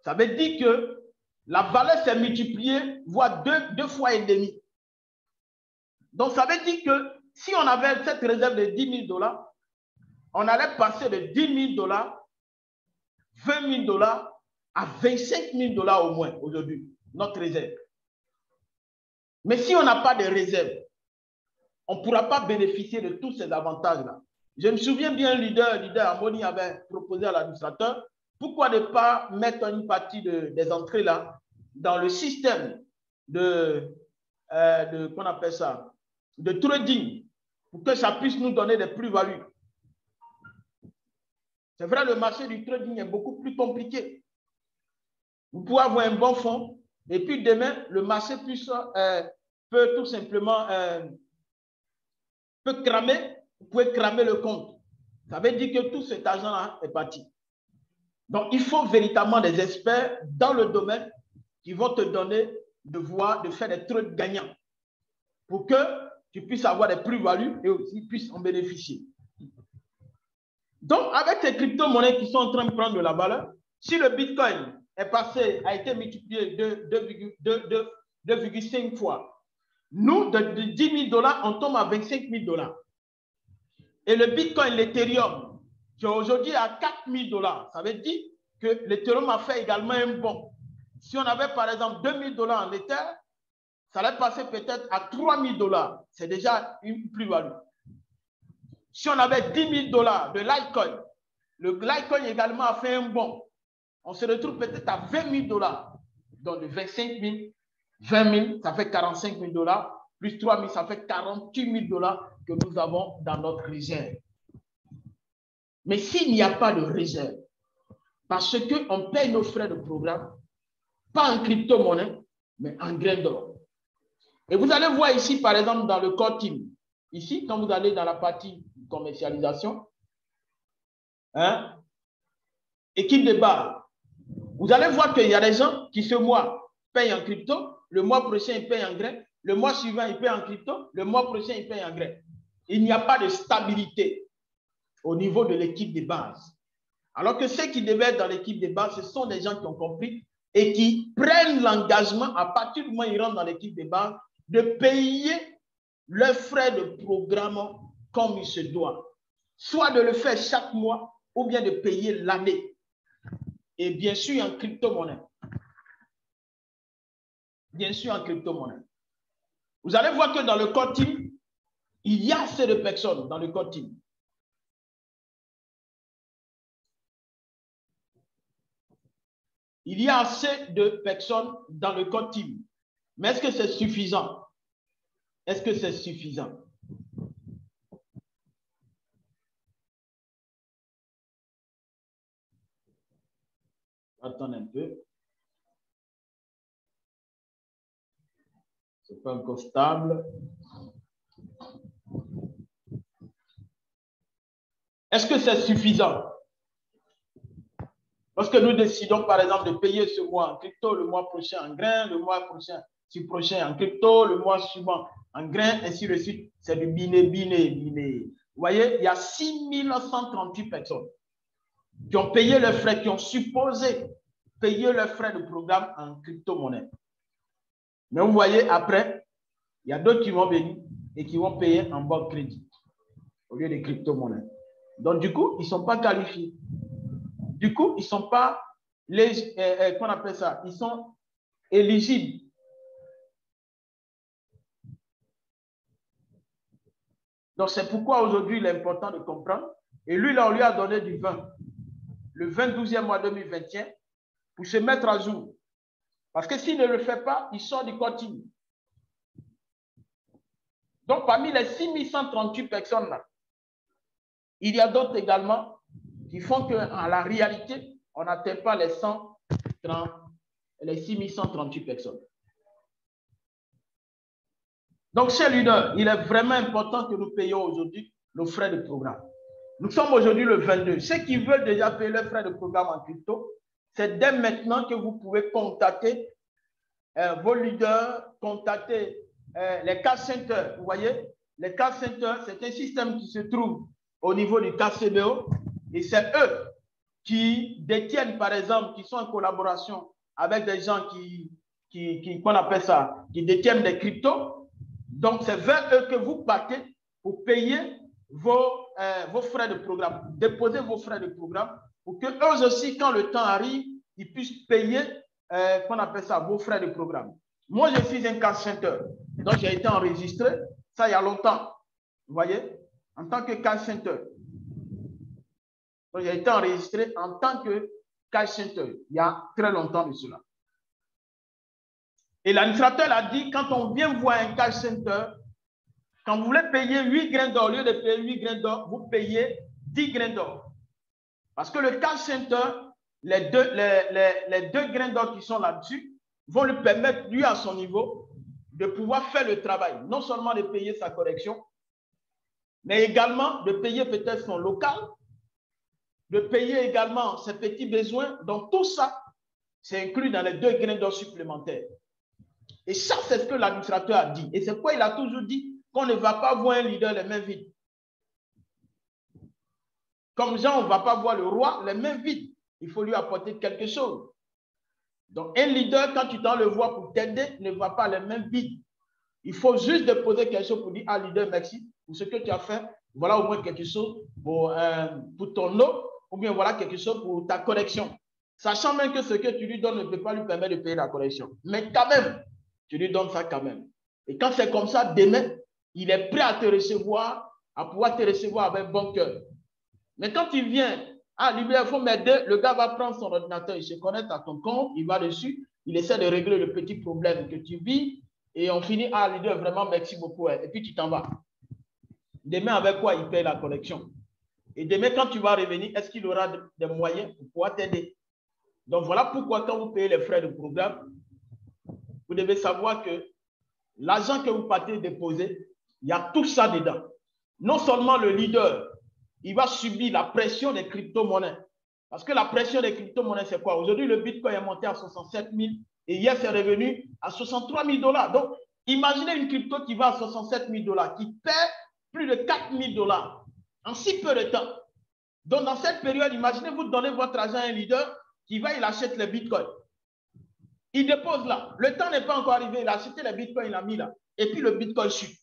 Ça veut dire que la valeur s'est multipliée, voire deux fois et demi. Donc, ça veut dire que si on avait cette réserve de 10 000 $, on allait passer de 10 000 $, 20 000 $ à 25 000 $ au moins aujourd'hui, notre réserve. Mais si on n'a pas de réserve, on ne pourra pas bénéficier de tous ces avantages-là. Je me souviens bien, leader Amoni avait proposé à l'administrateur, pourquoi ne pas mettre une partie des entrées là dans le système qu'on appelle ça, de trading, pour que ça puisse nous donner des plus-values. C'est vrai, le marché du trading est beaucoup plus compliqué. Vous pouvez avoir un bon fonds, et puis demain, le marché peut tout simplement peut cramer, vous pouvez cramer le compte. Ça veut dire que tout cet argent-là est parti. Donc, il faut véritablement des experts dans le domaine qui vont te donner de faire des trades gagnants pour que tu puisses avoir des plus-values et aussi puisses en bénéficier. Donc, avec ces crypto-monnaies qui sont en train de prendre de la valeur, si le Bitcoin a été multiplié de 2,5 fois, nous, de 10 000 $, on tombe à 25 000 $. Et le Bitcoin, l'Ethereum, qui est aujourd'hui à 4 000 $, ça veut dire que l'Ethereum a fait également un bond. Si on avait par exemple 2 000 $ en Ether, ça allait passer peut-être à 3 000 $. C'est déjà une plus-value. Si on avait 10 000 $ de Litecoin, le Litecoin également a fait un bond. On se retrouve peut-être à 20 000 $. Donc de 25 000, 20 000, ça fait 45 000 $, plus 3 000, ça fait 48 000 $ que nous avons dans notre réserve. Mais s'il n'y a pas de réserve, parce qu'on paye nos frais de programme, pas en crypto-monnaie, mais en graines d'or. Et vous allez voir ici, par exemple, dans le core team, ici, quand vous allez dans la partie commercialisation, hein, équipe de base, vous allez voir qu'il y a des gens qui ce mois payent en crypto, le mois prochain ils payent en graines, le mois suivant ils payent en crypto, le mois prochain ils payent en graines. Il n'y a pas de stabilité au niveau de l'équipe de base. Alors que ceux qui devaient être dans l'équipe de base, ce sont des gens qui ont compris et qui prennent l'engagement, à partir du moment où ils rentrent dans l'équipe de base, de payer leurs frais de programme comme il se doit. Soit de le faire chaque mois ou bien de payer l'année. Et bien sûr en crypto-monnaie. Bien sûr en crypto-monnaie. Vous allez voir que dans le core team, il y a assez de personnes dans le core team. Il y a assez de personnes dans le core team. Mais est-ce que c'est suffisant? Est-ce que c'est suffisant? Attendez un peu. Ce n'est pas encore stable. Est-ce que c'est suffisant? Lorsque nous décidons, par exemple, de payer ce mois en crypto, le mois prochain en grains, le mois prochain en crypto, le mois suivant en grains, ainsi de suite, c'est du biné. Vous voyez, il y a 6138 personnes qui ont payé leurs frais, qui ont supposé payer leurs frais de programme en crypto-monnaie. Mais vous voyez, après, il y a d'autres qui vont venir et qui vont payer en bon crédit au lieu de crypto-monnaie. Donc, du coup, ils ne sont pas qualifiés. Du coup, ils ne sont pas, qu'on appelle ça, ils sont éligibles. Donc, c'est pourquoi aujourd'hui, il est important de comprendre. Et lui, là, on lui a donné du vin, le 22e mois 2021, pour se mettre à jour. Parce que s'il ne le fait pas, il sort du continu. Donc, parmi les 6138 personnes là, il y a d'autres également qui font qu'en la réalité, on n'atteint pas les 6138 personnes. Donc, chers leaders, il est vraiment important que nous payions aujourd'hui nos frais de programme. Nous sommes aujourd'hui le 22. Ceux qui veulent déjà payer leurs frais de programme en crypto, c'est dès maintenant que vous pouvez contacter vos leaders, contacter les call centers. Vous voyez, les call centers, c'est un système qui se trouve au niveau du KCBO et c'est eux qui détiennent, par exemple, qui sont en collaboration avec des gens qu'on appelle ça, qui détiennent des cryptos. Donc, c'est vers eux que vous partez pour payer vos frais de programme, déposer vos frais de programme pour que eux aussi, quand le temps arrive, ils puissent payer qu'on appelle ça vos frais de programme. Moi, je suis un call center, donc j'ai été enregistré, ça il y a longtemps, vous voyez, en tant que call center. Donc, j'ai été enregistré en tant que call center, il y a très longtemps de cela. Et l'administrateur a dit, quand on vient voir un call center, quand vous voulez payer 8 grains d'or, au lieu de payer 8 grains d'or, vous payez 10 grains d'or. Parce que le call center, les deux grains d'or qui sont là-dessus vont lui permettre, lui à son niveau, de pouvoir faire le travail. Non seulement de payer sa correction, mais également de payer peut-être son local, de payer également ses petits besoins. Donc tout ça, c'est inclus dans les 2 grains d'or supplémentaires. Et ça, c'est ce que l'administrateur a dit. Et c'est pourquoi il a toujours dit qu'on ne va pas voir un leader les mains vides. Comme Jean, on ne va pas voir le roi les mains vides. Il faut lui apporter quelque chose. Donc, un leader, quand tu t'en le vois pour t'aider, ne va pas les mains vides. Il faut juste déposer quelque chose pour dire, ah, leader, merci pour ce que tu as fait. Voilà au moins quelque chose pour ton eau, ou bien voilà quelque chose pour ta correction. Sachant même que ce que tu lui donnes ne peut pas lui permettre de payer la correction. Mais quand même, tu lui donnes ça quand même. Et quand c'est comme ça, demain, il est prêt à te recevoir, à pouvoir te recevoir avec bon cœur. Mais quand il vient, ah, lui, il faut m'aider, le gars va prendre son ordinateur, il se connecte à ton compte, il va dessus, il essaie de régler le petit problème que tu vis, et on finit, ah, leader, vraiment, merci beaucoup, et puis tu t'en vas. Demain, avec quoi il paye la connexion? Et demain, quand tu vas revenir, est-ce qu'il aura des moyens pour pouvoir t'aider? Donc, voilà pourquoi quand vous payez les frais de programme, vous devez savoir que l'argent que vous partez déposer, il y a tout ça dedans. Non seulement le leader, il va subir la pression des crypto-monnaies. Parce que la pression des crypto-monnaies, c'est quoi? Aujourd'hui, le Bitcoin est monté à 67 000 et hier, c'est revenu à 63 000 $. Donc, imaginez une crypto qui va à 67 000 $, qui perd plus de 4 000 $ en si peu de temps. Donc, dans cette période, imaginez vous donnez votre argent à un leader qui va, il achète les Bitcoins. Il dépose là. Le temps n'est pas encore arrivé. Il a acheté les Bitcoins, il a mis là. Et puis, le Bitcoin chute.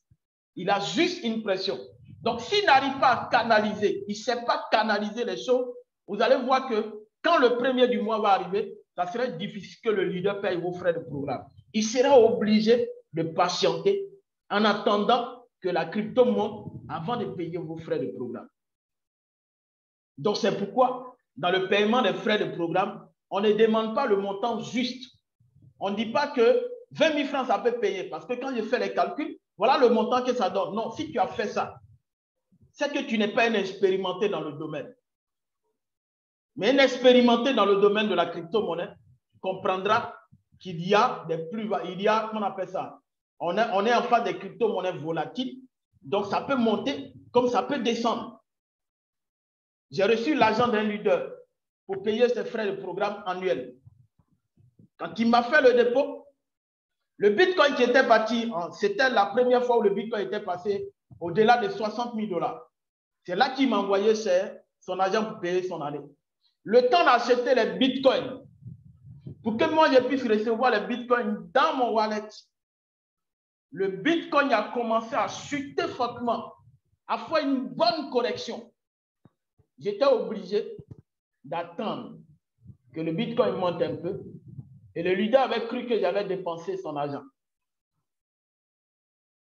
Il a juste une pression. Donc, s'il n'arrive pas à canaliser, il ne sait pas canaliser les choses, vous allez voir que quand le premier du mois va arriver, ça serait difficile que le leader paye vos frais de programme. Il sera obligé de patienter en attendant que la crypto monte avant de payer vos frais de programme. Donc, c'est pourquoi, dans le paiement des frais de programme, on ne demande pas le montant juste. On ne dit pas que 20 000 francs, ça peut payer. Parce que quand je fais les calculs, voilà le montant que ça donne. Non, si tu as fait ça, c'est que tu n'es pas un expérimenté dans le domaine. Mais un expérimenté dans le domaine de la crypto-monnaie comprendra qu'il y a des plus-values. Il y a, comment on appelle ça? On est en face des crypto-monnaies volatiles. Donc, ça peut monter comme ça peut descendre. J'ai reçu l'argent d'un leader pour payer ses frais de programme annuels. Quand il m'a fait le dépôt, le Bitcoin qui était parti, c'était la première fois où le Bitcoin était passé au-delà de 60 000 $. C'est là qu'il m'a envoyé son argent pour payer son année. Le temps d'acheter les Bitcoins, pour que moi je puisse recevoir les Bitcoins dans mon wallet, le Bitcoin a commencé à chuter fortement, à faire une bonne correction. J'étais obligé d'attendre que le Bitcoin monte un peu. Et le leader avait cru que j'avais dépensé son argent.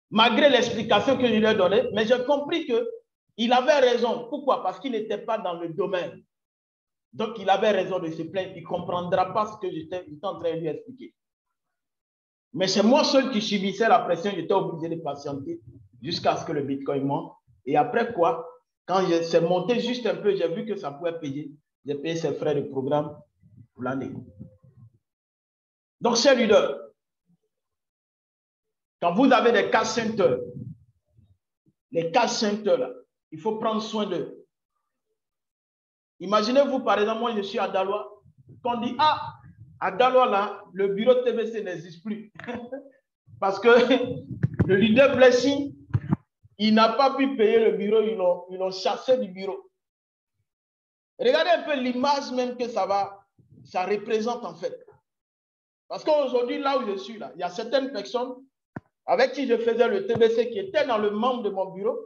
Malgré l'explication que je lui ai donnée, mais j'ai compris qu'il avait raison. Pourquoi? Parce qu'il n'était pas dans le domaine. Donc, il avait raison de se plaindre. Il ne comprendra pas ce que j'étais en train de lui expliquer. Mais c'est moi seul qui subissais la pression. J'étais obligé de patienter jusqu'à ce que le Bitcoin monte. Et après quoi, quand c'est monté juste un peu, j'ai vu que ça pouvait payer. J'ai payé ses frais de programme pour l'année. Donc, chers leaders, quand vous avez des cash centers, les cash centers, là, il faut prendre soin d'eux. Imaginez-vous, par exemple, moi, je suis à Daloa, qu'on dit, ah, à Daloa, là, le bureau TVC n'existe plus. Parce que le leader Blessing, il n'a pas pu payer le bureau, ils l'ont chassé du bureau. Regardez un peu l'image même que ça représente en fait. Parce qu'aujourd'hui, là où je suis, là, il y a certaines personnes avec qui je faisais le TBC qui étaient dans le membre de mon bureau,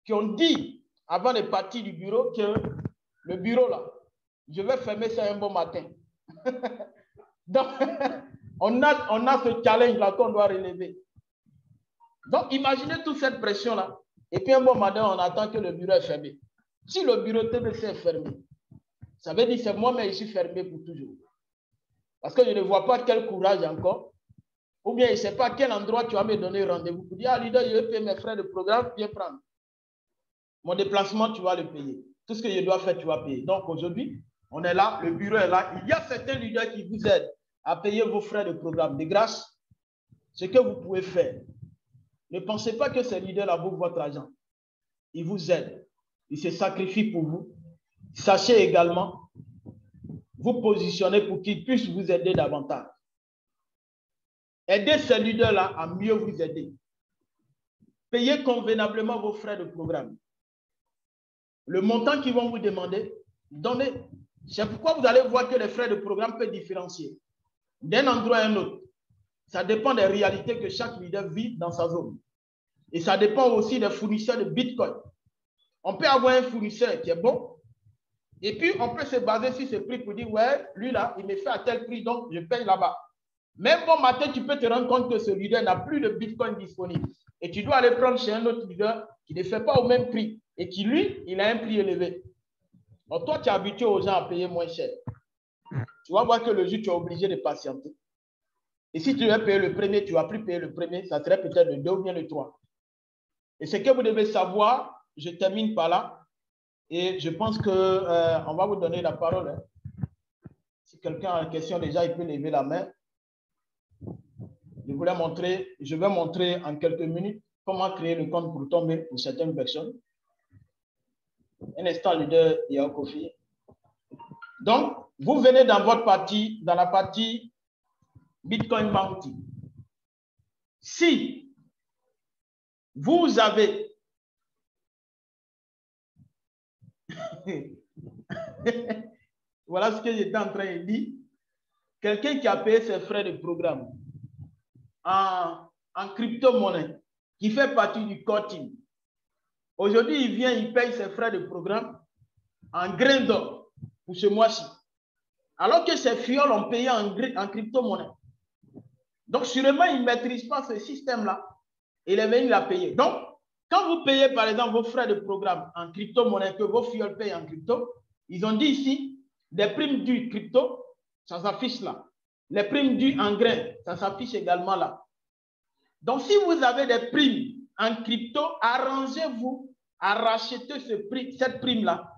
qui ont dit, avant de partir du bureau, que le bureau, là, je vais fermer ça un bon matin. Donc, on a ce challenge-là qu'on doit relever. Donc, imaginez toute cette pression-là. Et puis, un bon matin, on attend que le bureau est fermé. Si le bureau TBC est fermé, ça veut dire que c'est moi, mais je suis fermé pour toujours. Parce que je ne vois pas quel courage encore. Ou bien, je ne sais pas à quel endroit tu vas me donner rendez-vous pour dire, ah, leader, je vais payer mes frais de programme, viens prendre. Mon déplacement, tu vas le payer. Tout ce que je dois faire, tu vas payer. Donc, aujourd'hui, on est là, le bureau est là. Il y a certains leaders qui vous aident à payer vos frais de programme. De grâce, ce que vous pouvez faire, ne pensez pas que ces leaders-là vaut votre argent. Ils vous aident. Ils se sacrifient pour vous. Sachez également vous positionner pour qu'ils puissent vous aider davantage. Aidez ces leaders-là à mieux vous aider. Payez convenablement vos frais de programme. Le montant qu'ils vont vous demander, donnez. C'est pourquoi vous allez voir que les frais de programme peuvent différencier d'un endroit à un autre. Ça dépend des réalités que chaque leader vit dans sa zone. Et ça dépend aussi des fournisseurs de Bitcoin. On peut avoir un fournisseur qui est bon, et puis on peut se baser sur ce prix pour dire, ouais, lui là, il me fait à tel prix, donc je paye là-bas. Même bon matin, tu peux te rendre compte que ce leader n'a plus de Bitcoin disponible. Et tu dois aller prendre chez un autre leader qui ne fait pas au même prix et qui, lui, il a un prix élevé. Donc, toi, tu es habitué aux gens à payer moins cher. Tu vas voir que le jour, tu es obligé de patienter. Et si tu veux payer le premier, tu ne vas plus payer le premier, ça serait peut-être le 2 ou bien le 3. Et ce que vous devez savoir, je termine par là, et je pense qu'on va vous donner la parole. Hein. Si quelqu'un a une question déjà, il peut lever la main. Je vais montrer en quelques minutes comment créer le compte pour tomber pour certaines personnes. Un instant, leader Yaokofi. Donc, vous venez dans votre partie, dans la partie Bitcoin Bounty. Si vous avez voilà ce que j'étais en train de dire. Quelqu'un qui a payé ses frais de programme en crypto-monnaie, qui fait partie du core team. Aujourd'hui, il vient, il paye ses frais de programme en grains d'or pour ce mois-ci. Alors que ses fioles ont payé en crypto-monnaie. Donc, sûrement, il ne maîtrise pas ce système-là. Il est venu la payer. Donc, quand vous payez, par exemple, vos frais de programme en crypto-monnaie, que vos fioles payent en crypto, ils ont dit ici, des primes dues crypto, ça s'affiche là. Les primes dues en grains, ça s'affiche également là. Donc, si vous avez des primes en crypto, arrangez-vous à racheter cette prime-là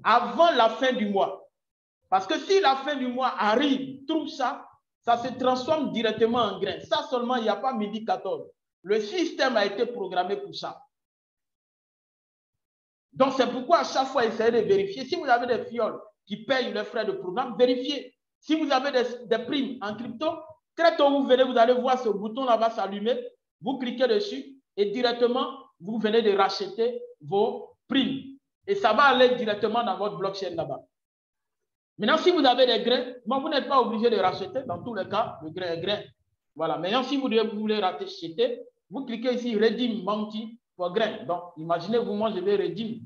avant la fin du mois. Parce que si la fin du mois arrive, trouve ça, ça se transforme directement en grains. Ça seulement, il n'y a pas midi 14. Le système a été programmé pour ça. Donc, c'est pourquoi à chaque fois, essayez de vérifier. Si vous avez des fioles qui payent les frais de programme, vérifiez. Si vous avez des primes en crypto, très tôt, vous venez, vous allez voir ce bouton là-bas s'allumer. Vous cliquez dessus et directement, vous venez de racheter vos primes. Et ça va aller directement dans votre blockchain là-bas. Maintenant, si vous avez des grains, bon, vous n'êtes pas obligé de racheter. Dans tous les cas, le grain est grain. Voilà. Maintenant, si vous voulez racheter, vous cliquez ici, Redeem Bounty pour grains. Donc, imaginez-vous, moi, je vais redeem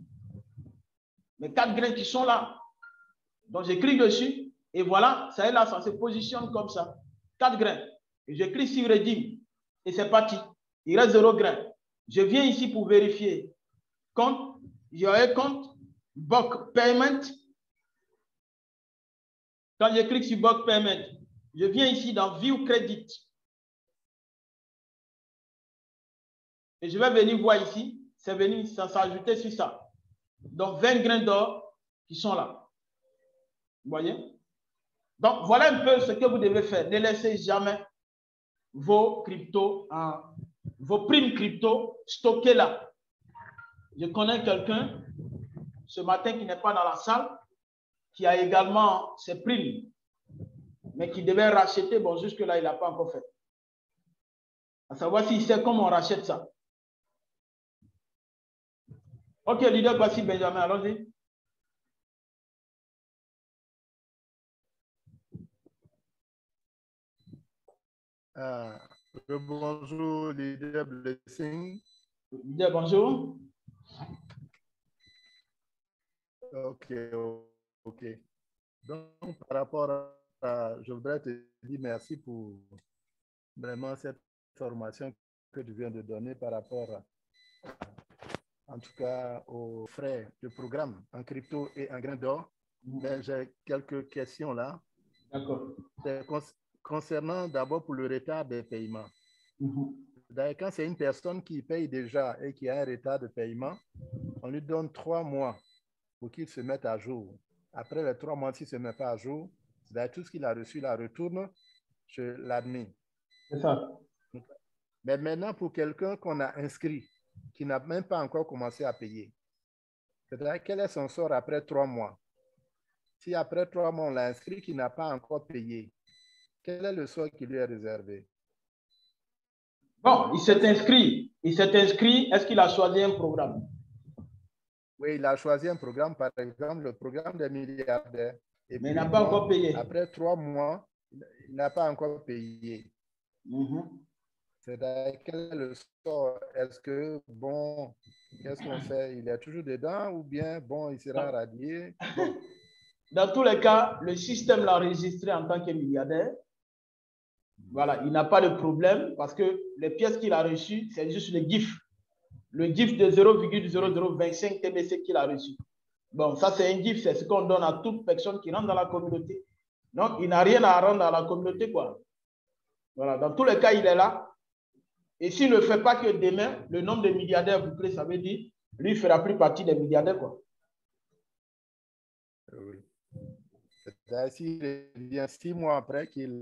mes 4 grains qui sont là. Donc, je clique dessus et voilà, ça est là, ça se positionne comme ça. 4 grains. Et je clique sur Redeem et c'est parti. Il reste 0 grains. Je viens ici pour vérifier. Compte, j'aurai compte, Bulk Payment. Quand je clique sur Bulk Payment, je viens ici dans View Credit. Et je vais venir voir ici, c'est venu, ça s'est ajouté sur ça. Donc, 20 grains d'or qui sont là. Vous voyez? Donc, voilà un peu ce que vous devez faire. Ne laissez jamais vos cryptos, vos primes crypto stockées là. Je connais quelqu'un ce matin qui n'est pas dans la salle, qui a également ses primes, mais qui devait racheter. Bon, jusque-là, il n'a pas encore fait. À savoir s'il sait comment on rachète ça. Ok, leader, voici Benjamin, allons-y. Bonjour, leader Blessing. Leader, bonjour. Ok. Donc, par rapport à, je voudrais te dire merci pour vraiment cette formation que tu viens de donner par rapport en tout cas aux frais de programme en crypto et en grains d'or. Mais j'ai quelques questions là. D'accord. Concernant d'abord pour le retard de paiement. D'ailleurs, quand c'est une personne qui paye déjà et qui a un retard de paiement, on lui donne 3 mois pour qu'il se mette à jour. Après les 3 mois, s'il ne se met pas à jour, tout ce qu'il a reçu, il retourne chez l'admin. C'est ça. Mais maintenant, pour quelqu'un qu'on a inscrit, qui n'a même pas encore commencé à payer, c'est-à-dire quel est son sort après 3 mois? Si après 3 mois, on l'a inscrit, qui n'a pas encore payé, quel est le sort qui lui est réservé? Bon, il s'est inscrit. Est-ce qu'il a choisi un programme? Oui, il a choisi un programme, par exemple, le programme des milliardaires. Et mais il n'a pas encore payé. Après 3 mois, il n'a pas encore payé. C'est-à-dire, quel est le sort? Est-ce que, bon, qu'est-ce qu'on fait? Il est toujours dedans ou bien, bon, il sera radié? Bon. Dans tous les cas, le système l'a enregistré en tant que milliardaire. Voilà, il n'a pas de problème parce que les pièces qu'il a reçues, c'est juste le GIF. Le GIF de 0,0025 TBC qu'il a reçu. Bon, ça c'est un GIF, c'est ce qu'on donne à toute personne qui rentre dans la communauté. Donc, il n'a rien à rendre à la communauté, quoi. Voilà, dans tous les cas, il est là. Et s'il ne fait pas que demain, le nombre de milliardaires bouclés, ça veut dire, lui, il ne fera plus partie des milliardaires, quoi. Oui. S'il revient 6 mois après qu'il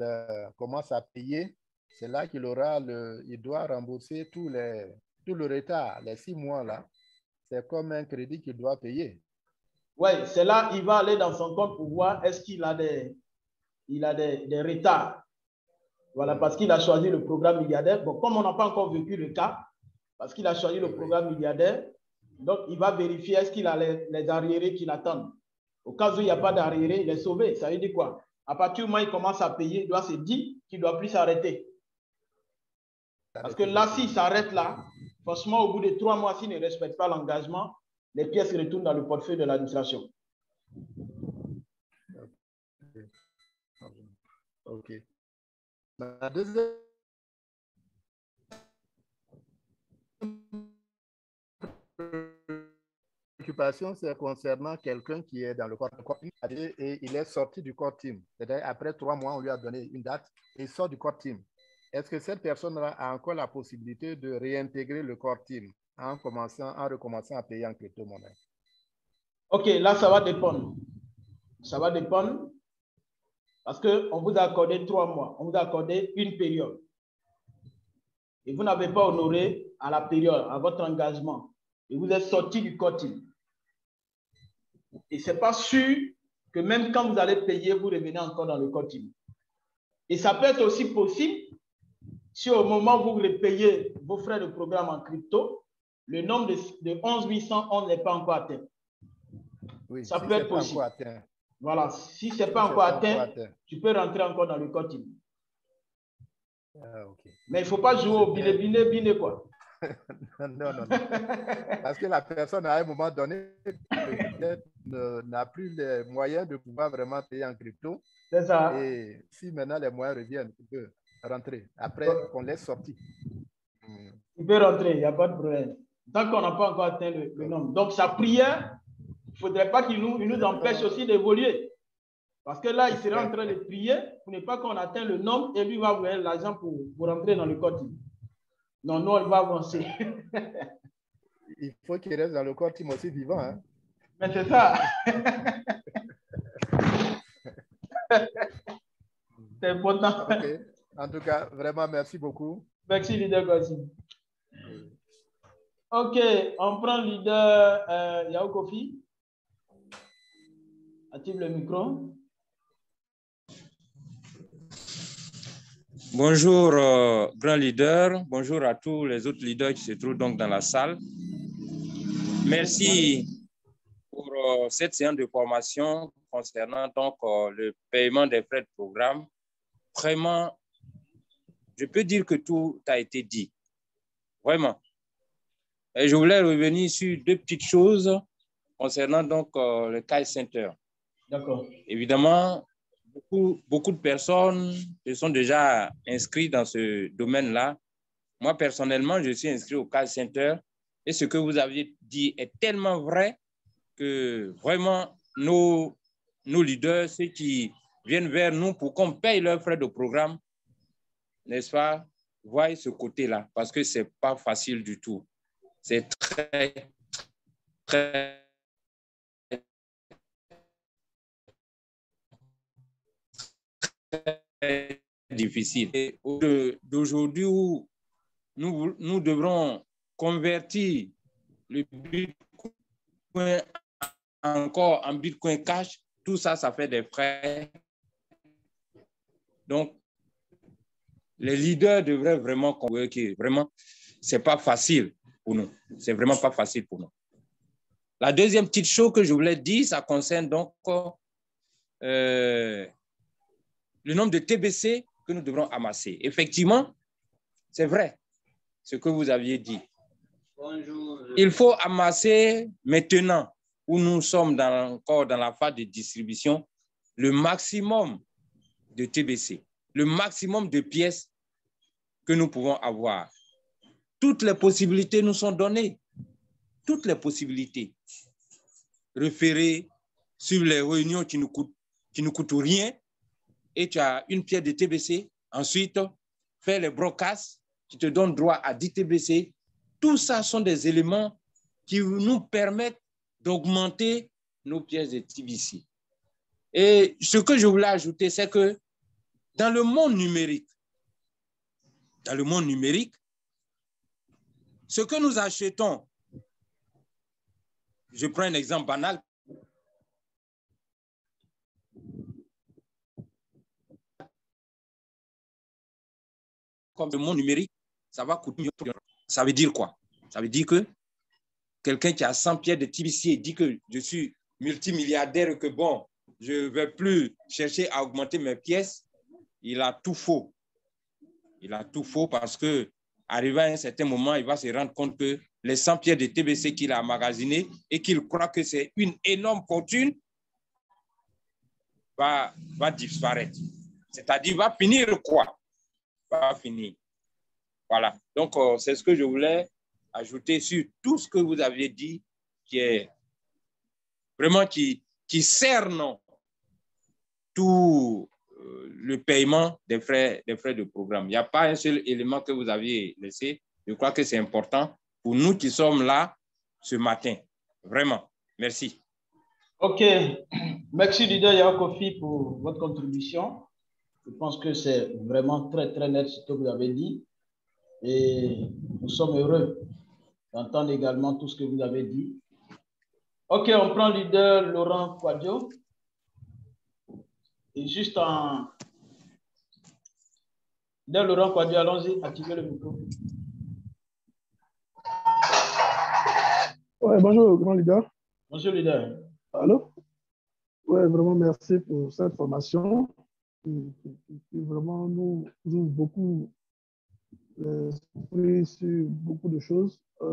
commence à payer, c'est là qu'il aura il doit rembourser tout le retard, les 6 mois là. C'est comme un crédit qu'il doit payer. Oui, c'est là il va aller dans son compte pour voir est-ce qu'il a des retards. Voilà, parce qu'il a choisi le programme milliardaire. Bon, comme on n'a pas encore vécu le cas, parce qu'il a choisi le programme milliardaire, donc il va vérifier est-ce qu'il a les arriérés qui l'attendent. Au cas où il n'y a pas d'arriérés, il est sauvé. Ça veut dire quoi? À partir du moment où il commence à payer, il doit se dire qu'il ne doit plus s'arrêter. Parce que là, s'il s'arrête là, franchement, au bout de 3 mois, s'il ne respecte pas l'engagement, les pièces retournent dans le portefeuille de l'administration. OK. La deuxième préoccupation, c'est concernant quelqu'un qui est dans le corps team et il est sorti du corps team. C'est-à-dire, après 3 mois, on lui a donné une date et il sort du corps team. Est-ce que cette personne-là a encore la possibilité de réintégrer le corps team en recommençant à payer en crypto-monnaie? OK, là, ça va dépendre. Ça va dépendre parce qu'on vous a accordé 3 mois. On vous a accordé une période. Et vous n'avez pas honoré à la période, à votre engagement. Et vous êtes sorti du corps team. Et ce n'est pas sûr que même quand vous allez payer, vous revenez encore dans le corps team. Et ça peut être aussi possible si au moment où vous repayez vos frais de programme en crypto, le nombre de 11 111 n'est pas encore atteint. Oui, ça si peut être possible. Voilà, si ce n'est pas encore atteint, tu peux rentrer encore dans le corps team. Ah, okay. Mais il ne faut pas jouer au biné, quoi. Non. Parce que la personne, à un moment donné, peut-être n'a plus les moyens de pouvoir vraiment payer en crypto. C'est ça. Et si maintenant les moyens reviennent, il peut rentrer. Après qu'on laisse sortir. Il peut rentrer, il n'y a pas de problème. Tant qu'on n'a pas encore atteint le nombre. Donc, sa prière, il ne faudrait pas qu'il nous empêche aussi d'évoluer. Parce que là, il serait en train de prier pour ne pas qu'on atteigne le nombre et lui va vous donner l'argent pour rentrer dans le corps. Non, nous, on va avancer. Il faut qu'il reste dans le corps team aussi vivant. Hein? Mais c'est ça. C'est important. Okay. En tout cas, vraiment, merci beaucoup. Merci, leader Kwasi. OK, on prend leader Yao Kofi. Active le micro. Bonjour, grand leader. Bonjour à tous les autres leaders qui se trouvent donc dans la salle. Merci pour cette séance de formation concernant donc le paiement des frais de programme. Vraiment, je peux dire que tout a été dit. Vraiment. Et je voulais revenir sur deux petites choses concernant donc le Kai Center. D'accord. Évidemment, beaucoup de personnes se sont déjà inscrites dans ce domaine-là. Moi, personnellement, je suis inscrit au Kai Center et ce que vous aviez dit est tellement vrai que vraiment nos leaders, ceux qui viennent vers nous pour qu'on paye leurs frais de programme, n'est-ce pas, voient ce côté-là parce que ce n'est pas facile du tout. C'est très, très difficile. Et d'aujourd'hui où nous devrons convertir le Bitcoin encore en Bitcoin cash, tout ça, ça fait des frais. Donc, les leaders devraient vraiment comprendre que vraiment, ce n'est pas facile pour nous. C'est vraiment pas facile pour nous. La deuxième petite chose que je voulais dire, ça concerne donc le nombre de TBC que nous devrons amasser. Effectivement, c'est vrai ce que vous aviez dit. Bonjour. Il faut amasser maintenant, où nous sommes encore dans la phase de distribution, le maximum de TBC, le maximum de pièces que nous pouvons avoir. Toutes les possibilités nous sont données. Toutes les possibilités. Référer sur les réunions qui ne coûtent rien et tu as une pièce de TBC. Ensuite, faire les broadcasts qui te donnent droit à 10 TBC. Tout ça sont des éléments qui nous permettent d'augmenter nos pièces de TBC. Et ce que je voulais ajouter, c'est que dans le monde numérique, ce que nous achetons, je prends un exemple banal. Comme le monde numérique, ça va coûter. Ça veut dire quoi? Ça veut dire que quelqu'un qui a 100 pièces de TBC dit que je suis multimilliardaire et que bon, je ne vais plus chercher à augmenter mes pièces. Il a tout faux. Il a tout faux parce que arrivé à un certain moment, il va se rendre compte que les 100 pièces de TBC qu'il a emmagasinées et qu'il croit que c'est une énorme fortune va disparaître. C'est-à-dire, va finir quoi? Va finir. Voilà. Donc, c'est ce que je voulais ajouter sur tout ce que vous aviez dit, qui est vraiment qui cerne tout le paiement des frais de programme. Il n'y a pas un seul élément que vous aviez laissé. Je crois que c'est important pour nous qui sommes là ce matin. Vraiment. Merci. OK. Merci, leader Yao Kofi, pour votre contribution. Je pense que c'est vraiment très, très net ce que vous avez dit. Et nous sommes heureux d'entendre également tout ce que vous avez dit. OK, on prend leader Laurent Quadio. Et juste en... Leader Laurent Quadio, allons-y, activez le micro. Ouais, bonjour, grand leader. Bonjour, leader. Allô? Ouais, vraiment merci pour cette formation qui vraiment nous ouvre beaucoup l'esprit sur beaucoup de choses. Je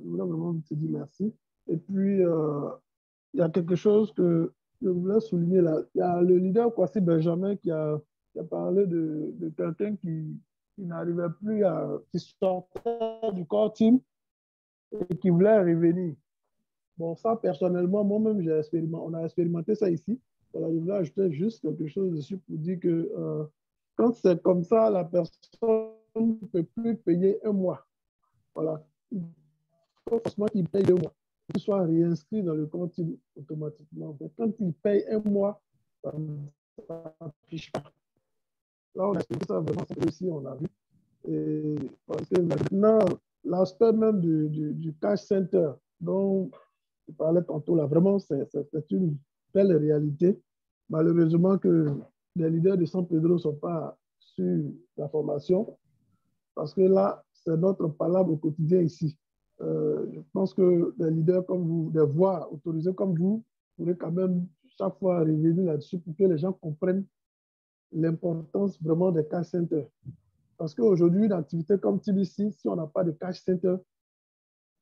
voulais vraiment te dire merci. Et puis, il y a quelque chose que je voulais souligner là. Il y a le leader Kwasi Benjamin qui a parlé de quelqu'un qui n'arrivait plus qui sortait du corps team et qui voulait revenir. Bon, ça, personnellement, moi-même, on a expérimenté ça ici. Voilà, je voulais ajouter juste quelque chose dessus pour dire que quand c'est comme ça, la personne ne peut plus payer un mois. Voilà. Il faut forcément qu'il paye 2 mois. Qu'il soit réinscrit dans le compte automatiquement. Quand il paye un mois, ça n'affiche pas. Là, on a expliqué ça vraiment ici, on a vu. Et parce que maintenant, l'aspect même du cash center dont je parlais tantôt, là, vraiment, c'est une belle réalité. Malheureusement que les leaders de San Pedro ne sont pas sur la formation parce que là, c'est notre palabre au quotidien ici. Je pense que des leaders comme vous, des voix autorisées comme vous, pourraient quand même chaque fois revenir là-dessus pour que les gens comprennent l'importance vraiment des cash centers. Parce qu'aujourd'hui, une activité comme TBC, si on n'a pas de cash center,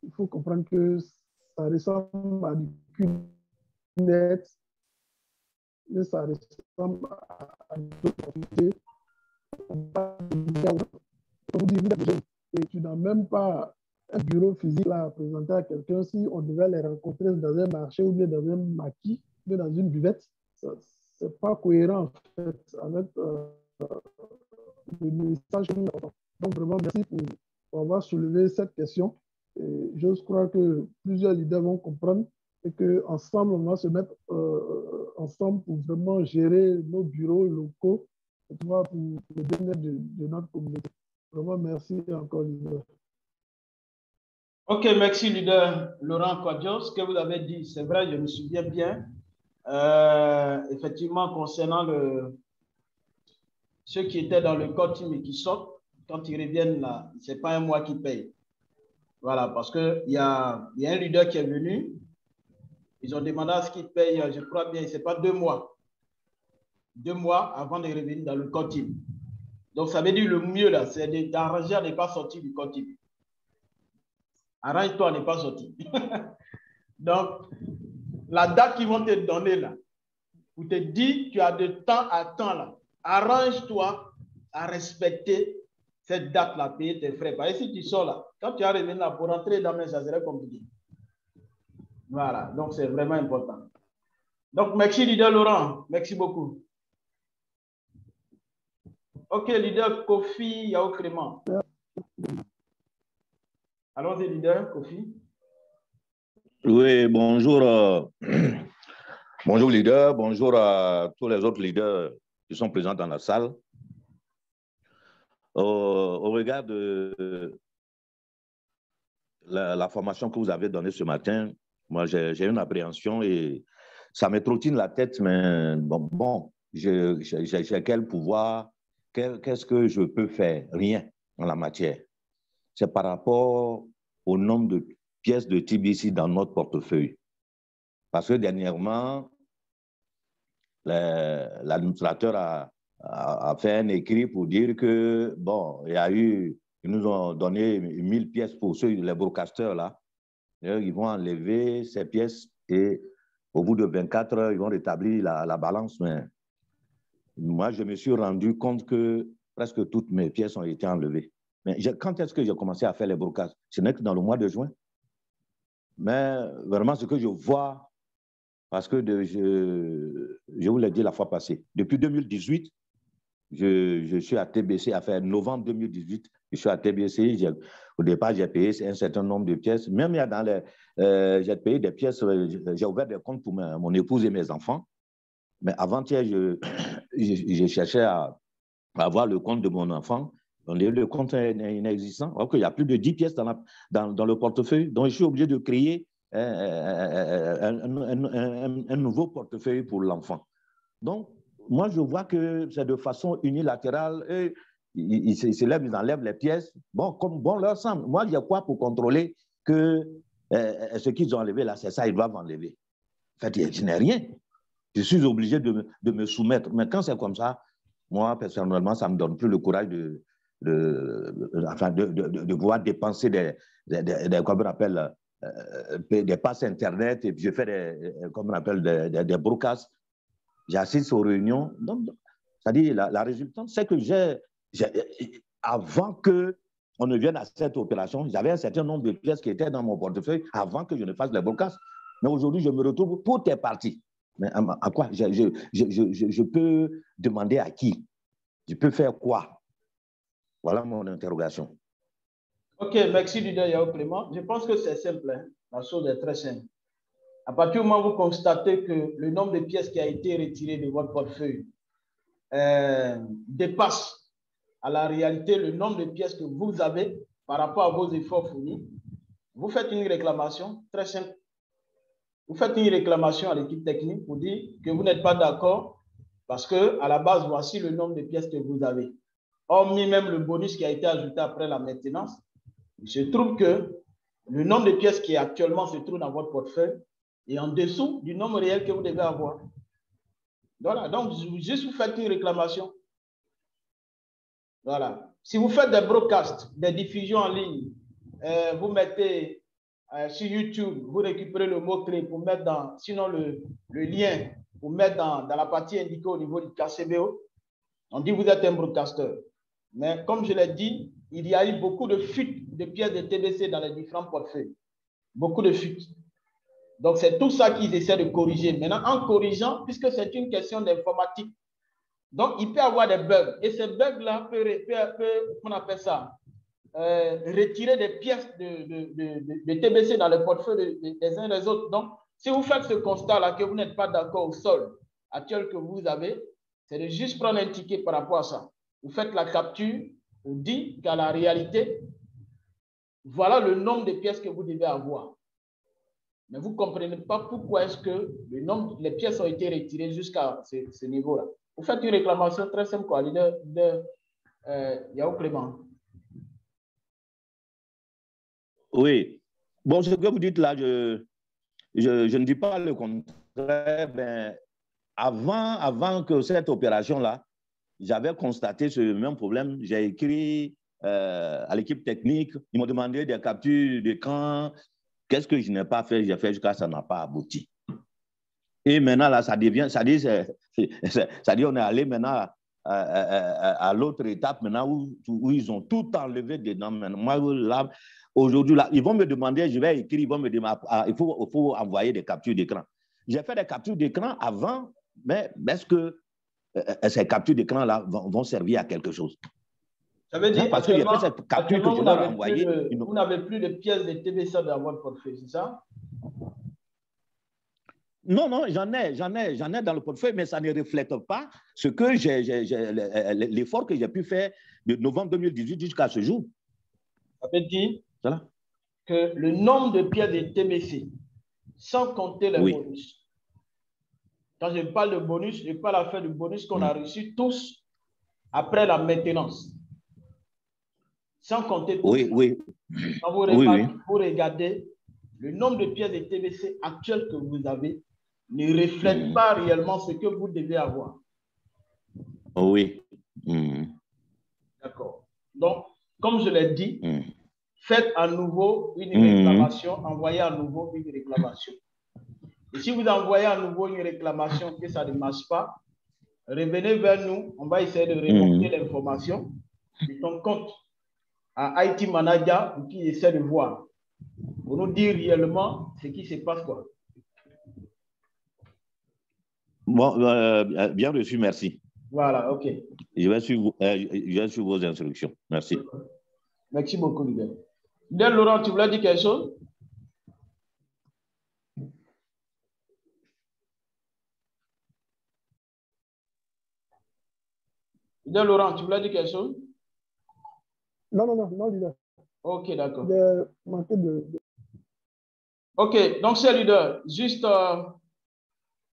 il faut comprendre que ça ressemble à du net, mais ça ressemble à d'autres activités. Et tu n'as même pas un bureau physique là à présenter à quelqu'un. Si on devait les rencontrer dans un marché ou bien dans un maquis, ou bien dans une buvette, ce n'est pas cohérent en fait avec le message que nous avons. Donc vraiment, merci pour avoir soulevé cette question. Et j'ose croire que plusieurs leaders vont comprendre et qu'ensemble, on va se mettre ensemble pour vraiment gérer nos bureaux locaux pour le bien-être de notre communauté. Vraiment, merci encore, leader. Ok, merci, leader Laurent Quadios. Ce que vous avez dit, c'est vrai, je me souviens bien. Effectivement, concernant ceux qui étaient dans le corps team et qui sortent, quand ils reviennent là, ce n'est pas un mois qui paye. Voilà, parce qu'il y a un leader qui est venu. Ils ont demandé à ce qu'il paye, je crois bien, ce n'est pas 2 mois. 2 mois avant de revenir dans le corps team. Donc, ça veut dire le mieux, là, c'est d'arranger à ne pas sortir du corps team. Arrange-toi à ne pas sortir. Donc, la date qu'ils vont te donner, là, pour te dire, tu as de temps à temps, là. Arrange-toi à respecter cette date-là, payer tes frais. Parce que si tu sors là, quand tu as revenu là, pour rentrer dans mes, ça serait compliqué. Voilà, donc c'est vraiment important. Donc, merci, leader Laurent. Merci beaucoup. Ok, leader Kofi Yao Clément. Allons-y, leader Kofi. Oui, bonjour. Bonjour, leader. Bonjour à tous les autres leaders qui sont présents dans la salle. Au regard de la formation que vous avez donnée ce matin, moi, j'ai une appréhension et ça me trottine la tête, mais bon, j'ai quel pouvoir, qu'est-ce que je peux faire? Rien en la matière. C'est par rapport au nombre de pièces de TBC dans notre portefeuille. Parce que dernièrement, l'administrateur a fait un écrit pour dire que, bon, ils nous ont donné 1000 pièces pour les broadcasters là. Ils vont enlever ces pièces et au bout de 24 heures, ils vont rétablir la balance. Mais moi, je me suis rendu compte que presque toutes mes pièces ont été enlevées. Mais quand est-ce que j'ai commencé à faire les broadcasts? Ce n'est que dans le mois de juin. Mais vraiment, ce que je vois, parce que je vous l'ai dit la fois passée, depuis 2018, je suis à TBC, à faire novembre 2018, je suis à TBC. Au départ, j'ai payé un certain nombre de pièces. Même j'ai payé des pièces, j'ai ouvert des comptes pour mon épouse et mes enfants. Mais avant-hier, je cherchais à avoir le compte de mon enfant. Le compte est inexistant. Alors qu'il y a plus de 10 pièces dans le portefeuille. Donc, je suis obligé de créer un nouveau portefeuille pour l'enfant. Donc, moi, je vois que c'est de façon unilatérale. Et ils se lèvent, ils enlèvent les pièces. Bon, comme bon leur semble. Moi, j'ai quoi pour contrôler que ce qu'ils ont enlevé là, c'est ça, ils doivent enlever. En fait, je n'ai rien. Je suis obligé de me soumettre. Mais quand c'est comme ça, moi, personnellement, ça ne me donne plus le courage pouvoir dépenser comme on appelle, des passes Internet, et puis je fais comme on appelle, des broadcasts. J'assiste aux réunions. Donc, c'est-à-dire, la résultante, c'est que avant qu'on ne vienne à cette opération, j'avais un certain nombre de pièces qui étaient dans mon portefeuille avant que je ne fasse les broadcasts. Mais aujourd'hui, je me retrouve, tout est parti. Mais à quoi je peux demander à qui? Je peux faire quoi? Voilà mon interrogation. Ok, merci leader Yao Clément. Je pense que c'est simple, hein? La chose est très simple. À partir du moment où vous constatez que le nombre de pièces qui a été retiré de votre portefeuille dépasse à la réalité le nombre de pièces que vous avez par rapport à vos efforts fournis, vous faites une réclamation très simple. Vous faites une réclamation à l'équipe technique pour dire que vous n'êtes pas d'accord parce qu'à la base, voici le nombre de pièces que vous avez. Hormis même le bonus qui a été ajouté après la maintenance, il se trouve que le nombre de pièces qui actuellement se trouve dans votre portefeuille est en dessous du nombre réel que vous devez avoir. Voilà, donc juste vous faites une réclamation. Voilà. Si vous faites des broadcasts, des diffusions en ligne, vous mettez sur YouTube, vous récupérez le mot-clé pour mettre dans, sinon le lien, pour mettre dans la partie indiquée au niveau du KCBO, on dit que vous êtes un broadcaster. Mais comme je l'ai dit, il y a eu beaucoup de fuites de pièces de TBC dans les différents portefeuilles. Beaucoup de fuites. Donc, c'est tout ça qu'ils essaient de corriger. Maintenant, en corrigeant, puisque c'est une question d'informatique, donc il peut y avoir des bugs. Et ces bugs-là peuvent, on appelle ça, retirer des pièces de TBC dans le portefeuille des uns des autres. Donc, si vous faites ce constat-là, que vous n'êtes pas d'accord au sol actuel que vous avez, c'est de juste prendre un ticket par rapport à ça. Vous faites la capture, vous dites qu'à la réalité, voilà le nombre de pièces que vous devez avoir. Mais vous ne comprenez pas pourquoi est-ce que les pièces ont été retirées jusqu'à ce niveau-là. Vous faites une réclamation très simple, quoi, leader Yao Clément. Oui. Bon, ce que vous dites là, je ne dis pas le contraire, mais avant que cette opération-là, j'avais constaté ce même problème. J'ai écrit à l'équipe technique, ils m'ont demandé des captures d'écran. Qu'est-ce que je n'ai pas fait? J'ai fait jusqu'à ça n'a pas abouti. Et maintenant, là, ça dit, on est allé maintenant à l'autre étape, maintenant où ils ont tout enlevé dedans. Moi, là, aujourd'hui, là, ils vont me demander, je vais écrire, ils vont me demander, il faut envoyer des captures d'écran. J'ai fait des captures d'écran avant, mais est-ce que ces captures d'écran-là vont servir à quelque chose? Ça veut dire parce que j'ai fait cette capture que je leur ai envoyée. Vous n'avez plus de pièces de TBC dans votre portefeuille, c'est ça? Non, j'en ai dans le portefeuille, mais ça ne reflète pas ce que l'effort que j'ai pu faire de novembre 2018 jusqu'à ce jour. Ça veut dire que le nombre de pièces de TBC, sans compter les bonus. Quand je parle de bonus, je parle à faire du bonus qu'on a reçu tous après la maintenance. Sans compter tout ça. Quand vous regardez, le nombre de pièces de TBC actuelles que vous avez ne reflète pas réellement ce que vous devez avoir. Oui. D'accord. Donc, comme je l'ai dit, faites à nouveau une réclamation, envoyez à nouveau une réclamation. Et si vous envoyez à nouveau une réclamation que ça ne marche pas, revenez vers nous, on va essayer de remonter l'information de ton compte à IT Manager pour qu'il essaie de voir, pour nous dire réellement ce qui se passe, quoi. Bon, bien reçu, merci. Voilà, ok. Je vais suivre vos instructions. Merci. Merci beaucoup, leader. Leader Laurent, tu voulais dire quelque chose? Leader Laurent, tu voulais dire quelque chose? Non, leader. Ok, d'accord. Ok, donc c'est leader. Juste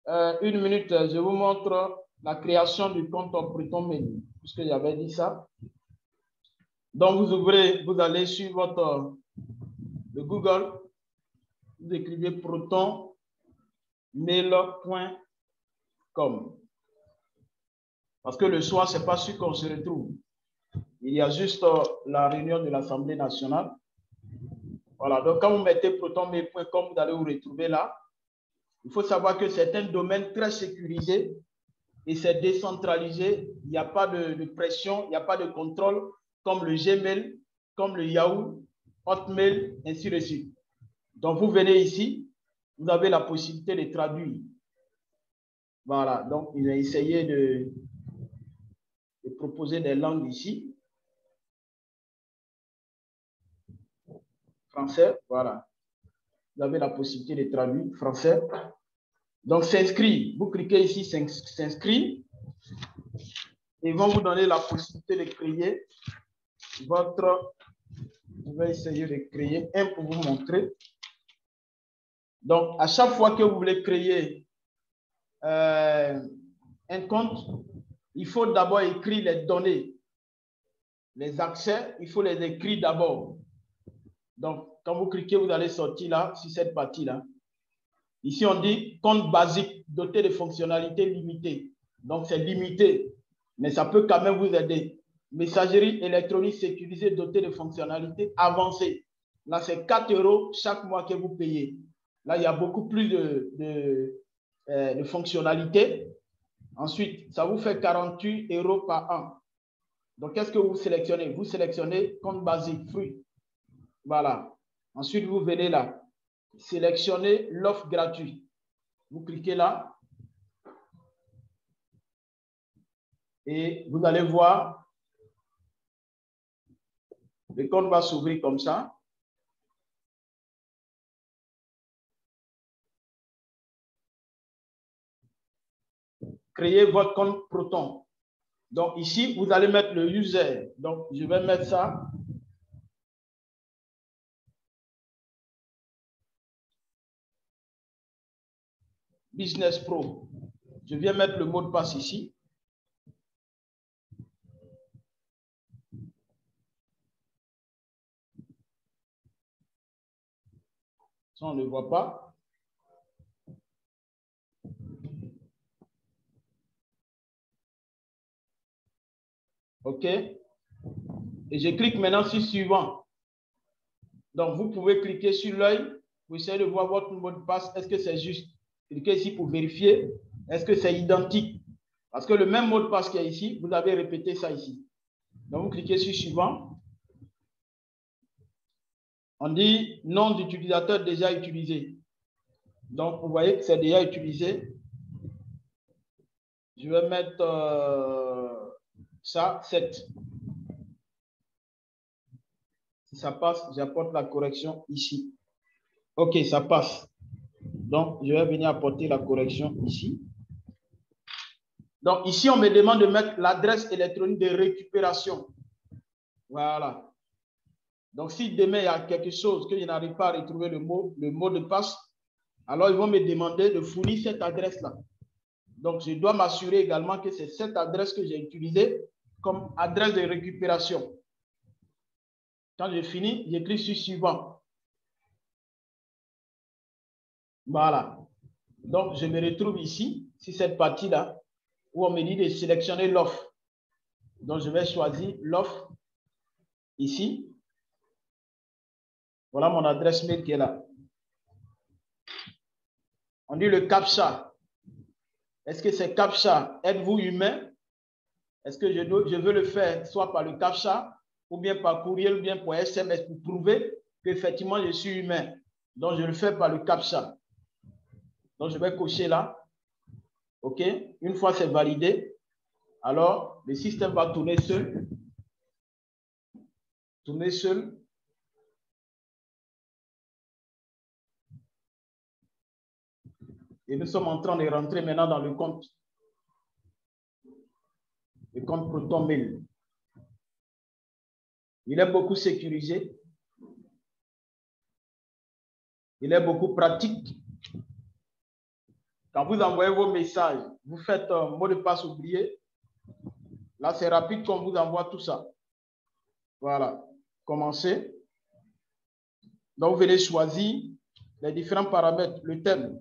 une minute, je vous montre la création du compte Proton Menu, puisque j'avais dit ça. Donc, vous allez sur votre le Google, vous écrivez protonmail.com. Parce que le soir, ce n'est pas sûr qu'on se retrouve. Il y a juste la réunion de l'Assemblée nationale. Voilà, donc quand vous mettez protonmail.com, vous allez vous retrouver là. Il faut savoir que c'est un domaine très sécurisé et c'est décentralisé. Il n'y a pas de pression, il n'y a pas de contrôle comme le Gmail, comme le Yahoo, Hotmail, ainsi de suite. Donc, vous venez ici, vous avez la possibilité de traduire. Voilà, donc il a essayé de proposer des langues ici. Français, voilà. Vous avez la possibilité de traduire français. Donc, s'inscrire. Vous cliquez ici, s'inscrire. Et ils vont vous donner la possibilité de créer votre... Je vais essayer de créer un pour vous montrer. Donc, à chaque fois que vous voulez créer un compte, il faut d'abord écrire les données. Les accès, il faut les écrire d'abord. Donc, quand vous cliquez, vous allez sortir là, sur cette partie-là. Ici, on dit compte basique, doté de fonctionnalités limitées. Donc, c'est limité, mais ça peut quand même vous aider. Messagerie électronique sécurisée dotée de fonctionnalités avancées. Là, c'est 4 € chaque mois que vous payez. Là, il y a beaucoup plus de fonctionnalités. Ensuite, ça vous fait 48 € par an. Donc, qu'est-ce que vous sélectionnez? Vous sélectionnez compte basique, fruit. Voilà. Ensuite, vous venez là. Sélectionnez l'offre gratuite. Vous cliquez là. Et vous allez voir. Le compte va s'ouvrir comme ça. Créez votre compte Proton. Donc ici, vous allez mettre le user. Donc, je vais mettre ça. Business Pro. Je viens mettre le mot de passe ici. Ça, on ne voit pas. OK. Et je clique maintenant sur suivant. Donc, vous pouvez cliquer sur l'œil. Vous essayez de voir votre mot de passe. Est-ce que c'est juste? Cliquez ici pour vérifier. Est-ce que c'est identique? Parce que le même mot de passe qu'il y a ici, vous avez répété ça ici. Donc, vous cliquez sur suivant. On dit nom d'utilisateur déjà utilisé. Donc, vous voyez que c'est déjà utilisé. Je vais mettre ça, 7. Si ça passe, j'apporte la correction ici. OK, ça passe. Donc, je vais venir apporter la correction ici. Donc, ici, on me demande de mettre l'adresse électronique de récupération. Voilà. Donc, si demain, il y a quelque chose que je n'arrive pas à retrouver le mot de passe, alors ils vont me demander de fournir cette adresse-là. Donc, je dois m'assurer également que c'est cette adresse que j'ai utilisée comme adresse de récupération. Quand j'ai fini, je clique sur suivant. Voilà. Donc, je me retrouve ici, sur cette partie-là, où on me dit de sélectionner l'offre. Donc, je vais choisir l'offre ici. Voilà mon adresse mail qui est là. On dit le CAPTCHA. Est-ce que c'est CAPTCHA? Êtes-vous humain? Est-ce que je veux le faire soit par le CAPTCHA ou bien par courriel ou bien par SMS pour prouver qu'effectivement je suis humain? Donc, je le fais par le CAPTCHA. Donc, je vais cocher là. OK? Une fois c'est validé, alors le système va tourner seul. Tourner seul. Et nous sommes en train de rentrer maintenant dans le compte. Le compte Proton Mail. Il est beaucoup sécurisé. Il est beaucoup pratique. Quand vous envoyez vos messages, vous faites un mot de passe oublié. Là, c'est rapide qu'on vous envoie tout ça. Voilà. Commencez. Donc, vous venez choisir les différents paramètres, le thème.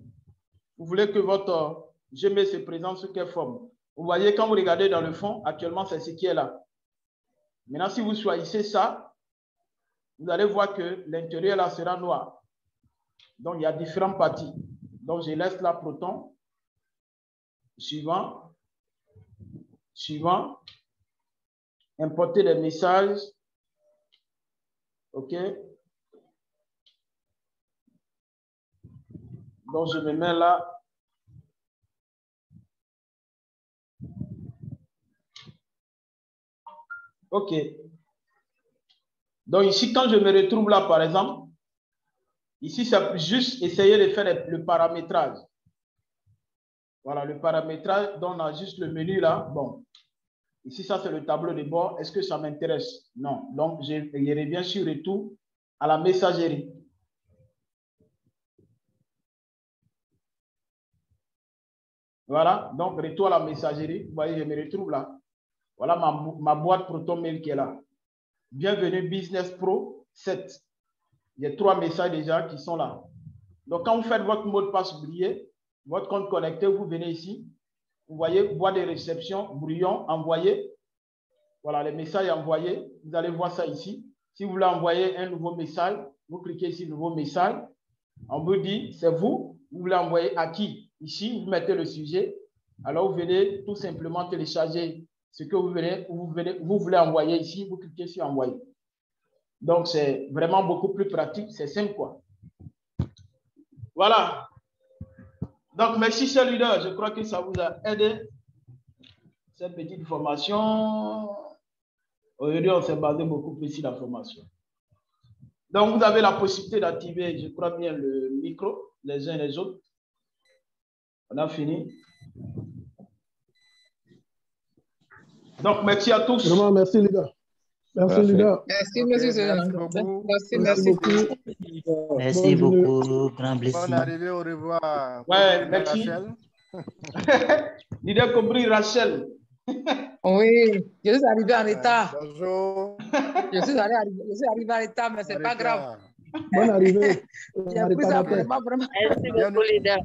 Vous voulez que votre Gmail se présente sous quelle forme? Vous voyez, quand vous regardez dans le fond, actuellement, c'est ce qui est là. Maintenant, si vous choisissez ça, vous allez voir que l'intérieur là sera noir. Donc, il y a différentes parties. Donc, je laisse là proton. Suivant. Suivant. Importer les messages. OK. Donc, je me mets là. OK. Donc, ici, quand je me retrouve là, par exemple, ici, c'est juste essayer de faire le paramétrage. Voilà, le paramétrage. Donc, on a juste le menu là. Bon. Ici, ça, c'est le tableau de bord. Est-ce que ça m'intéresse? Non. Donc, je reviens sur retour à la messagerie. Voilà. Donc, retour à la messagerie. Vous voyez, je me retrouve là. Voilà ma boîte ProtonMail qui est là. Bienvenue Business Pro 7. Il y a 3 messages déjà qui sont là. Donc, quand vous faites votre mot de passe oublié, votre compte connecté, vous venez ici. Vous voyez, boîte de réception, brouillon, envoyé. Voilà, les messages envoyés. Vous allez voir ça ici. Si vous voulez envoyer un nouveau message, vous cliquez ici, nouveau message. On vous dit, c'est vous. Vous voulez envoyer à qui? Ici, vous mettez le sujet. Alors, vous venez tout simplement télécharger ce que vous voulez envoyer ici. Vous cliquez sur envoyer. Donc, c'est vraiment beaucoup plus pratique. C'est simple, quoi. Voilà. Donc, merci, chers leaders. Je crois que ça vous a aidé. Cette petite formation. Aujourd'hui, on s'est basé beaucoup plus sur la formation. Donc, vous avez la possibilité d'activer, je crois bien, le micro, les uns et les autres. On a fini. Donc, merci à tous. Vraiment, merci, les gars. Merci, les gars. Merci, monsieur. Merci beaucoup. Merci beaucoup. Merci beaucoup. Grand blessing. Bonne arrivée, au revoir. Ouais, merci. Leader compris, Rachel. Oui, je suis arrivé en retard. Bonjour. Je suis arrivé en retard, mais ce n'est pas grave. Bonne arrivée. J'ai pris ça vraiment. Merci beaucoup, leader.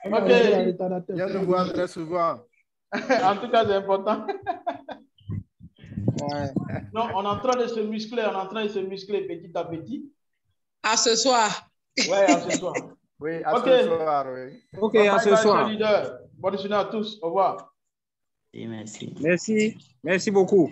Ok. Viens nous voir très souvent. En tout cas, c'est important. Ouais. Non, on est en train de se muscler, petit à petit. À ce soir. Ouais, à ce soir. Oui, à ce soir, oui. Ok, à ce soir. Bonne journée à tous. Au revoir. Merci. Merci beaucoup.